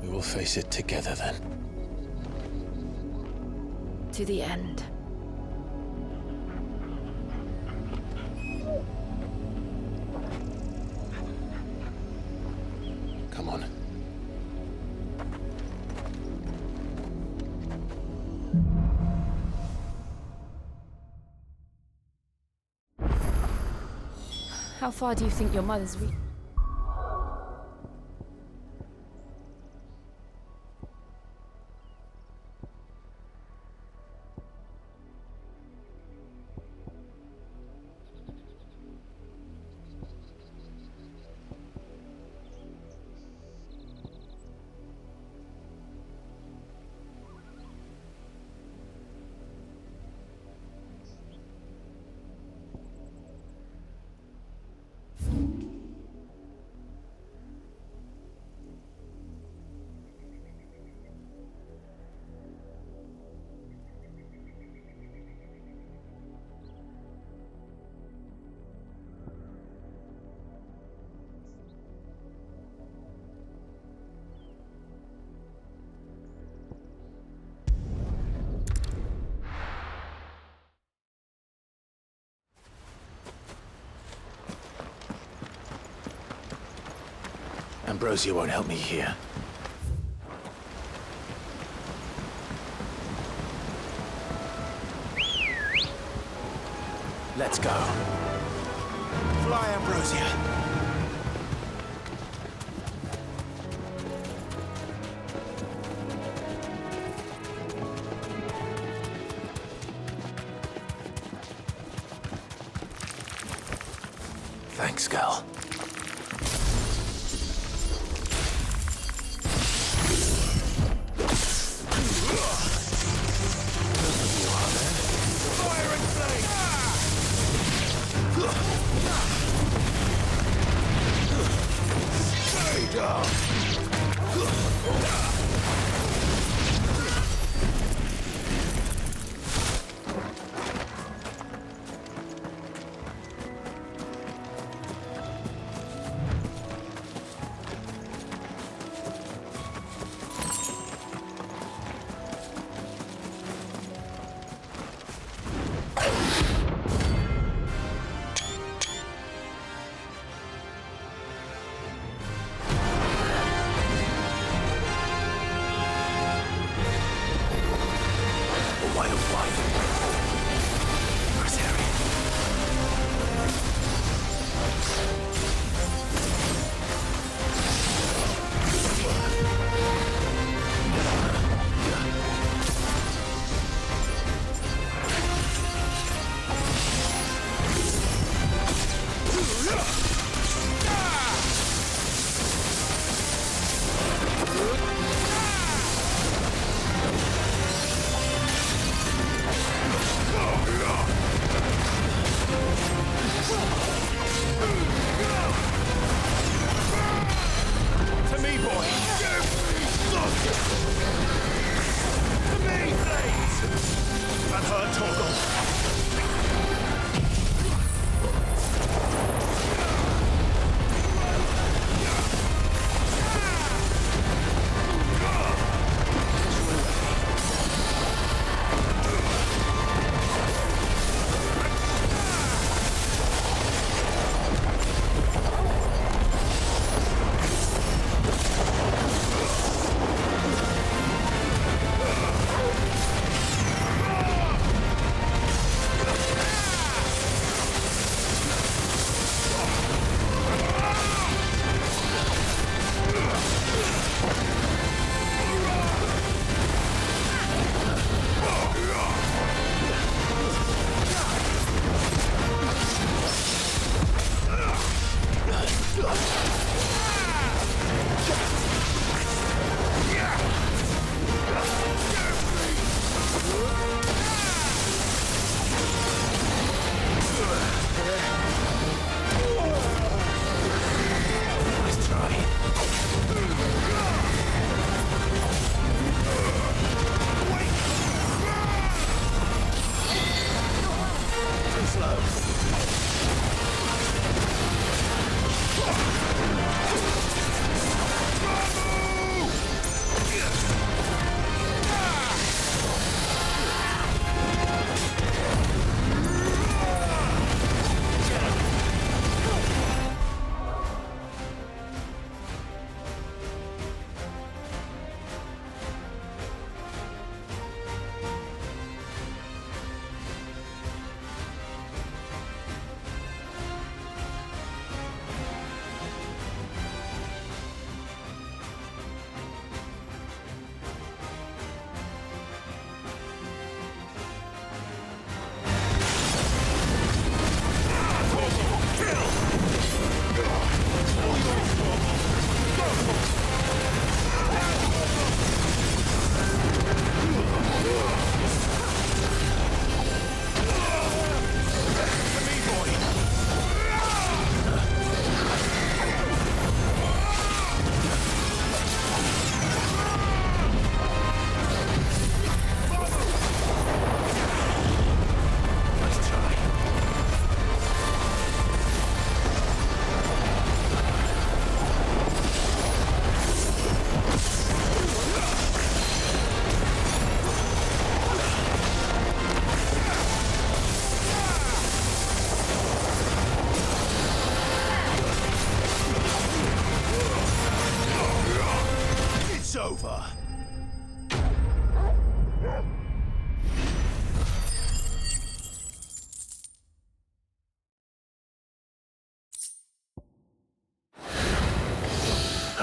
D: We will face it together then.
B: To the end.
D: Come on.
B: How far do you think your mother's
D: Ambrosia won't help me here. Let's go. Fly, Ambrosia. Thanks, girl.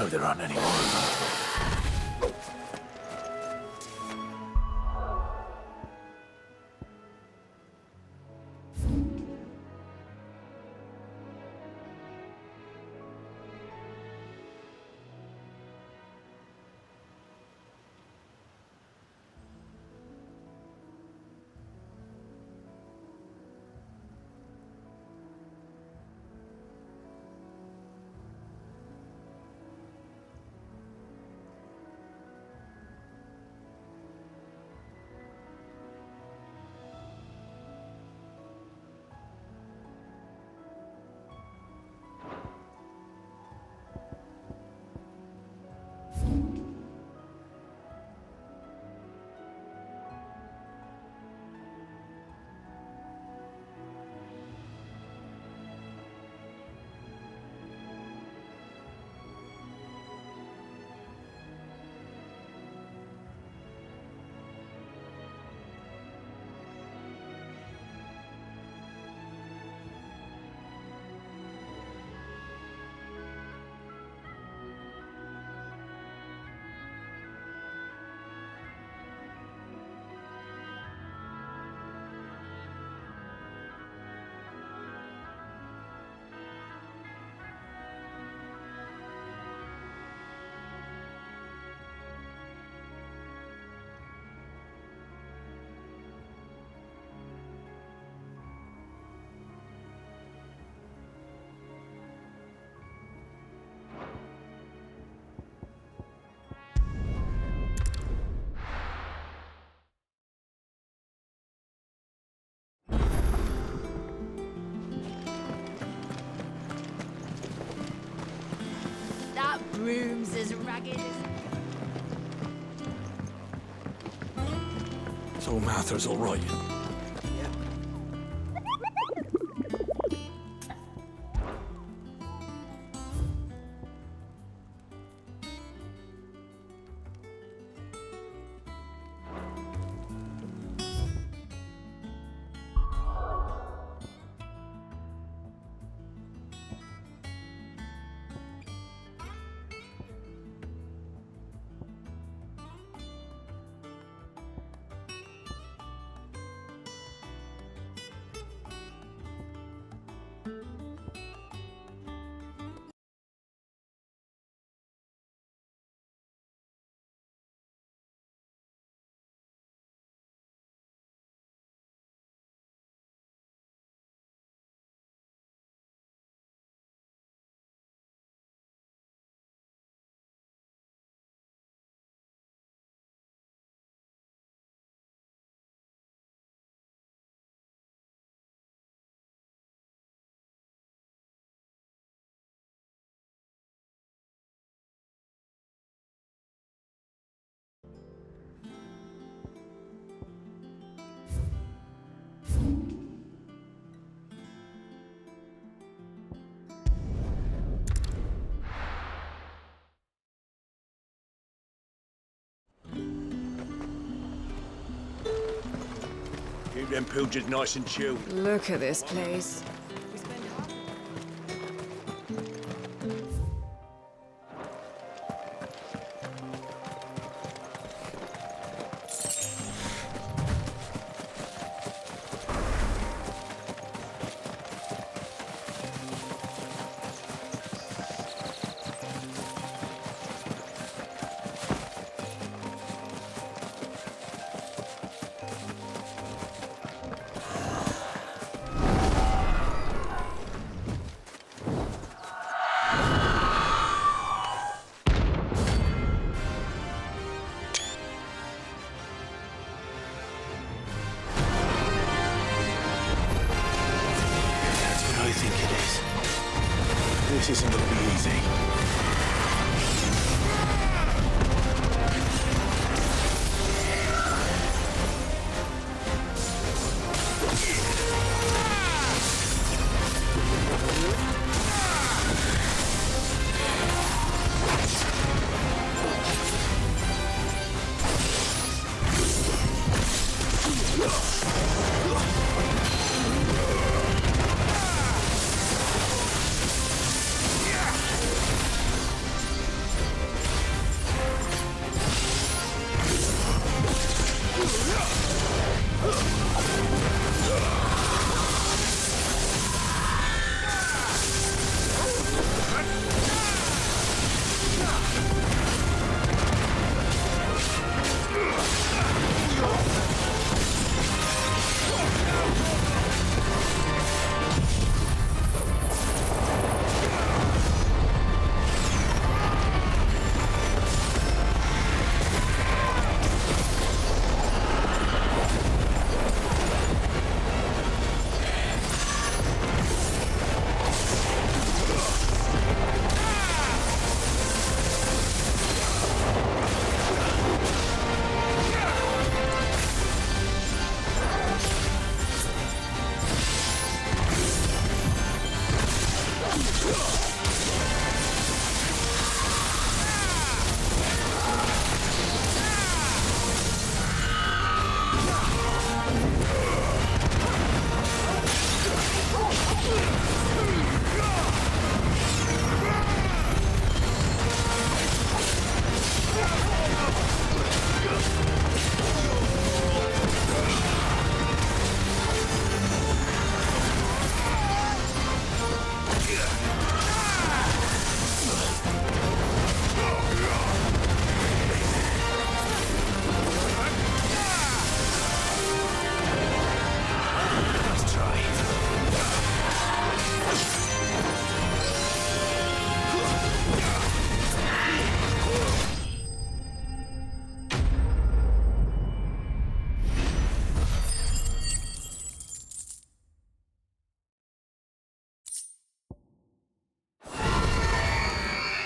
D: hope there aren't any more of them.
A: That broom's as ragged as...
O: So Mather's all right.
I: Keep them pilgers nice and chilled.
L: Look at this place.
D: This isn't gonna be easy.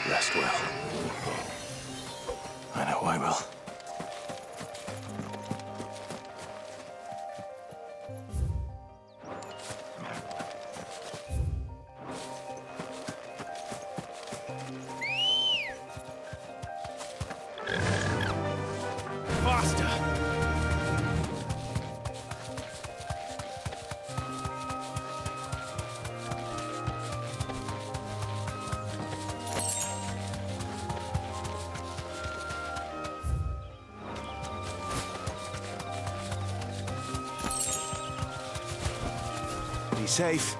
D: Rest well. I know I will.
S: Faster!
I: Be safe.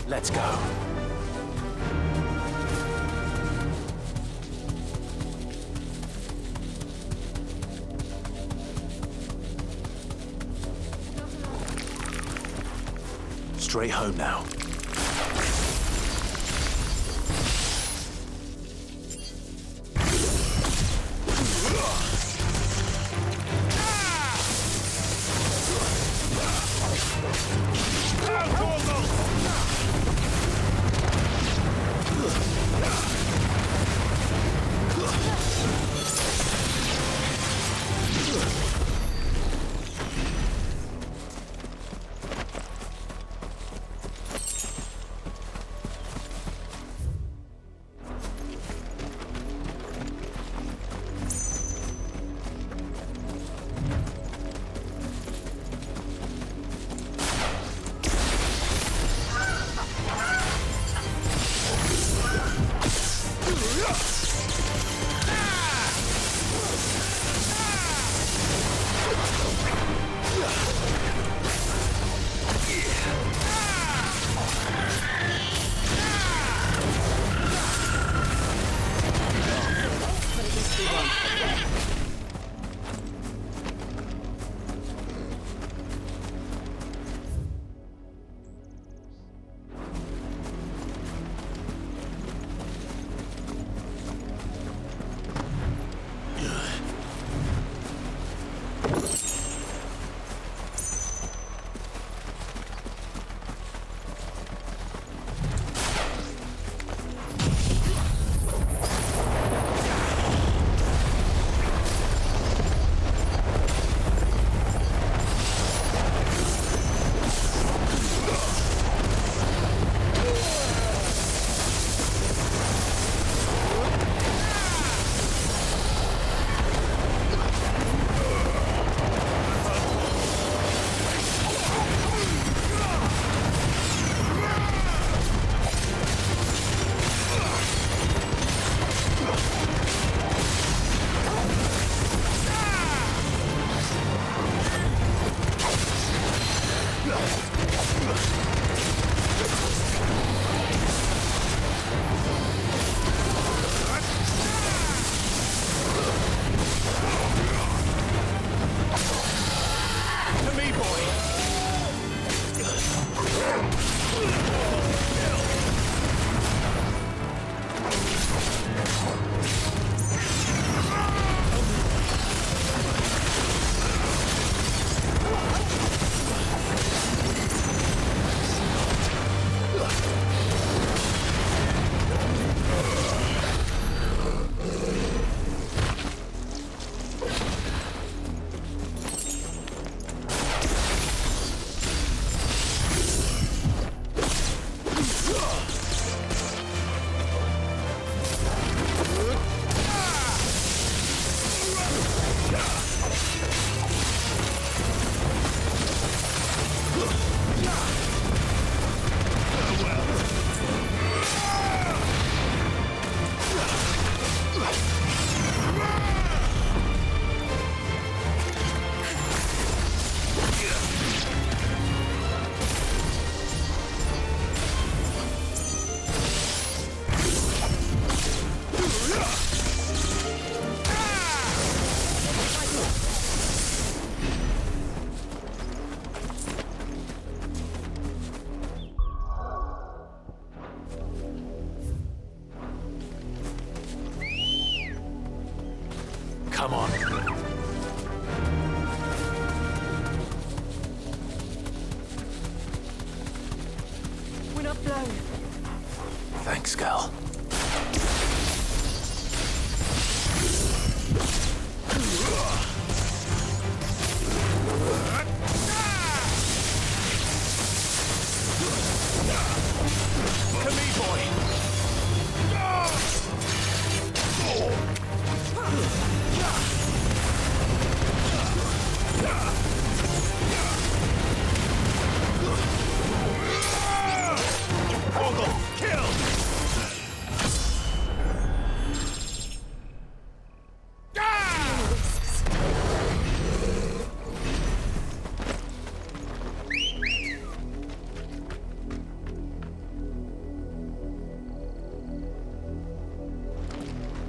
A: Let's go. Straight home now.
D: Come on.
P: We're not blown.
D: Thanks, Gal.
S: Come here, boy. Ogle, kill!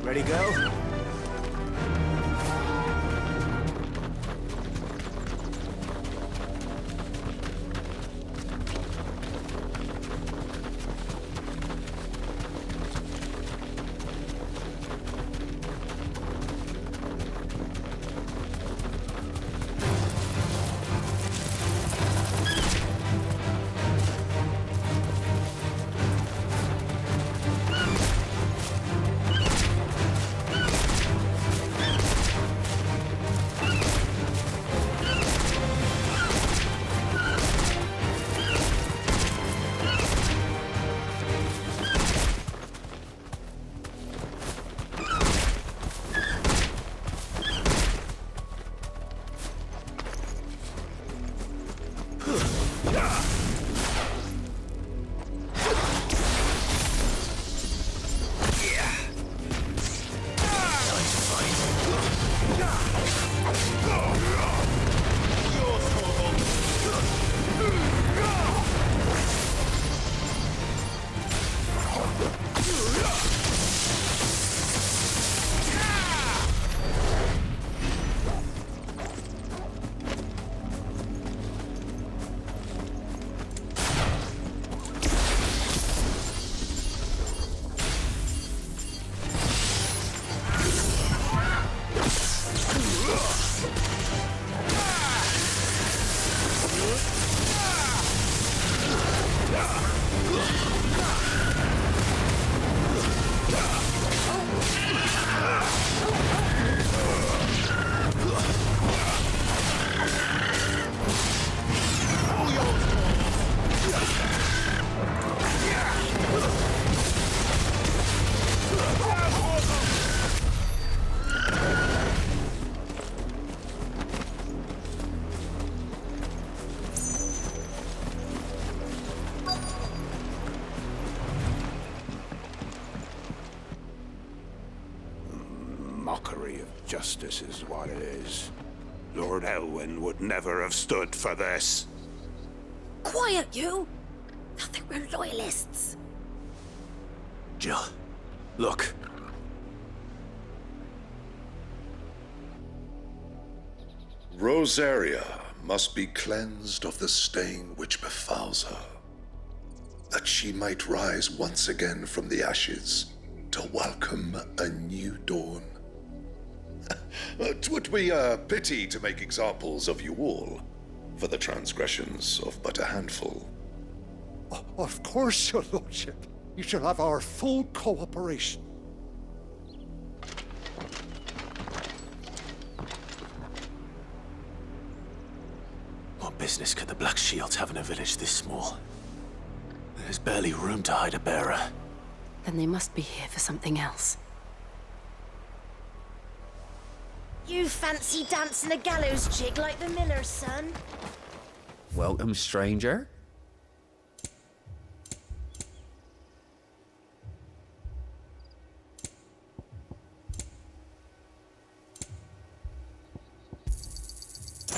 D: Ready, go?
I: Mockery of justice is what it is. Lord Elwyn would never have stood for this.
C: Quiet, you! I think we're loyalists.
D: Jill, look.
F: Rosaria must be cleansed of the stain which befouls her, that she might rise once again from the ashes to welcome a new dawn. 'Twould be a pity to make examples of you all, for the transgressions of but a handful.
E: Of course, your lordship. You shall have our full cooperation.
D: What business could the Black Shields have in a village this small? There's barely room to hide a bearer.
B: Then they must be here for something else.
C: You fancy dancing a gallows jig like the miller's son?
V: Welcome, stranger.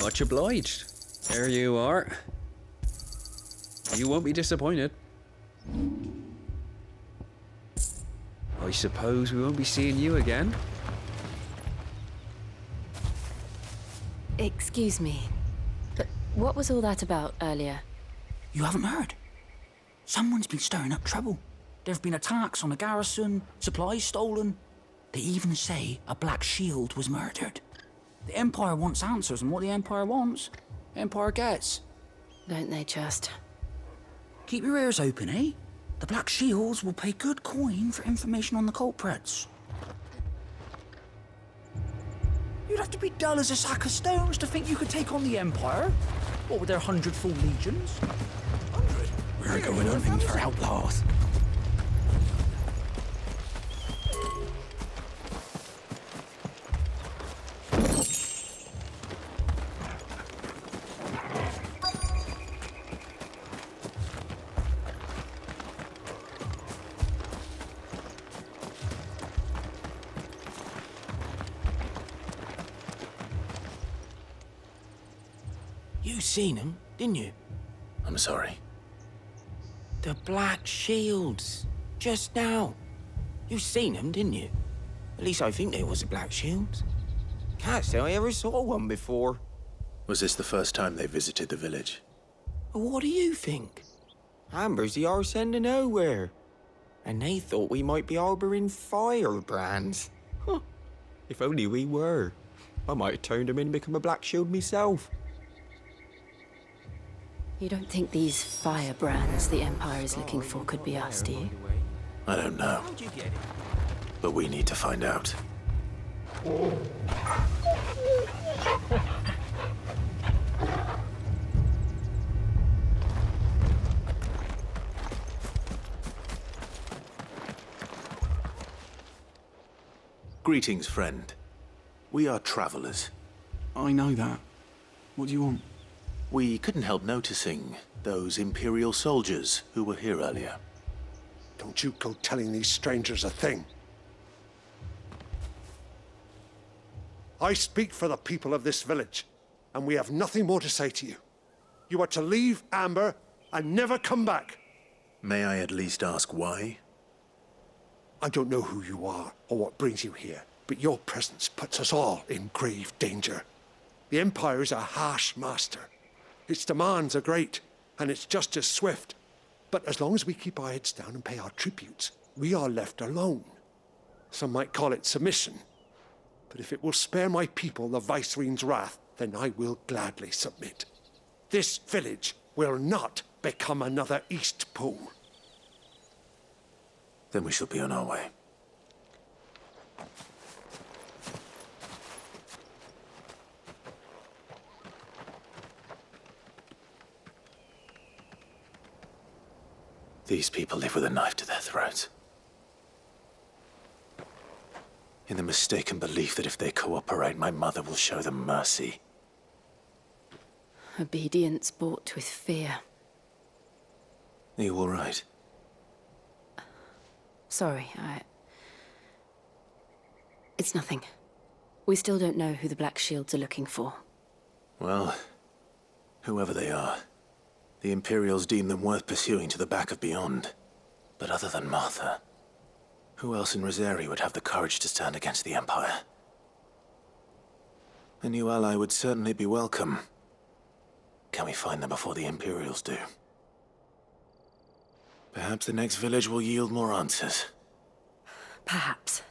V: Much obliged. There you are. You won't be disappointed. I suppose we won't be seeing you again.
B: Excuse me, but what was all that about earlier?
W: You haven't heard? Someone's been stirring up trouble. There have been attacks on the garrison, supplies stolen.
G: They even say a Black Shield was murdered. The Empire wants answers, and what the Empire wants, the Empire gets.
B: Don't they just?
G: Keep your ears open, eh? The Black Shields will pay good coin for information on the culprits. You'd have to be dull as a sack of stones to think you could take on the Empire. What with their 100 full legions? 100? We're going hunting for outlaws.
A: You seen him, didn't you?
D: I'm sorry.
A: The Black Shields. Just now. You seen them, didn't you? At least I think there was a Black Shields. Can't say I ever saw one before.
D: Was this the first time they visited the village?
A: What do you think? Ambrosia are sending nowhere. And they thought we might be harboring firebrands. Huh. If only we were. I might have turned them in and become a Black Shield myself.
B: You don't think these firebrands the Empire is looking for could be us, do you?
D: I don't know. But we need to find out. Greetings, friend. We are travelers.
R: I know that. What do you want?
D: We couldn't help noticing those Imperial soldiers who were here earlier.
E: Don't you go telling these strangers a thing. I speak for the people of this village, and we have nothing more to say to you. You are to leave Amber and never come back.
D: May I at least ask why?
E: I don't know who you are or what brings you here, but your presence puts us all in grave danger. The Empire is a harsh master. Its demands are great, and its justice swift. But as long as we keep our heads down and pay our tributes, we are left alone. Some might call it submission. But if it will spare my people the Viceroy's wrath, then I will gladly submit. This village will not become another Eastpool.
D: Then we shall be on our way. These people live with a knife to their throats. In the mistaken belief that if they cooperate, my mother will show them mercy.
B: Obedience bought with fear.
D: Are you all right?
B: Sorry, It's nothing. We still don't know who the Black Shields are looking for.
D: Well, whoever they are, the Imperials deem them worth pursuing to the back of beyond. But other than Martha, who else in Rosari would have the courage to stand against the Empire? A new ally would certainly be welcome. Can we find them before the Imperials do? Perhaps the next village will yield more answers.
B: Perhaps.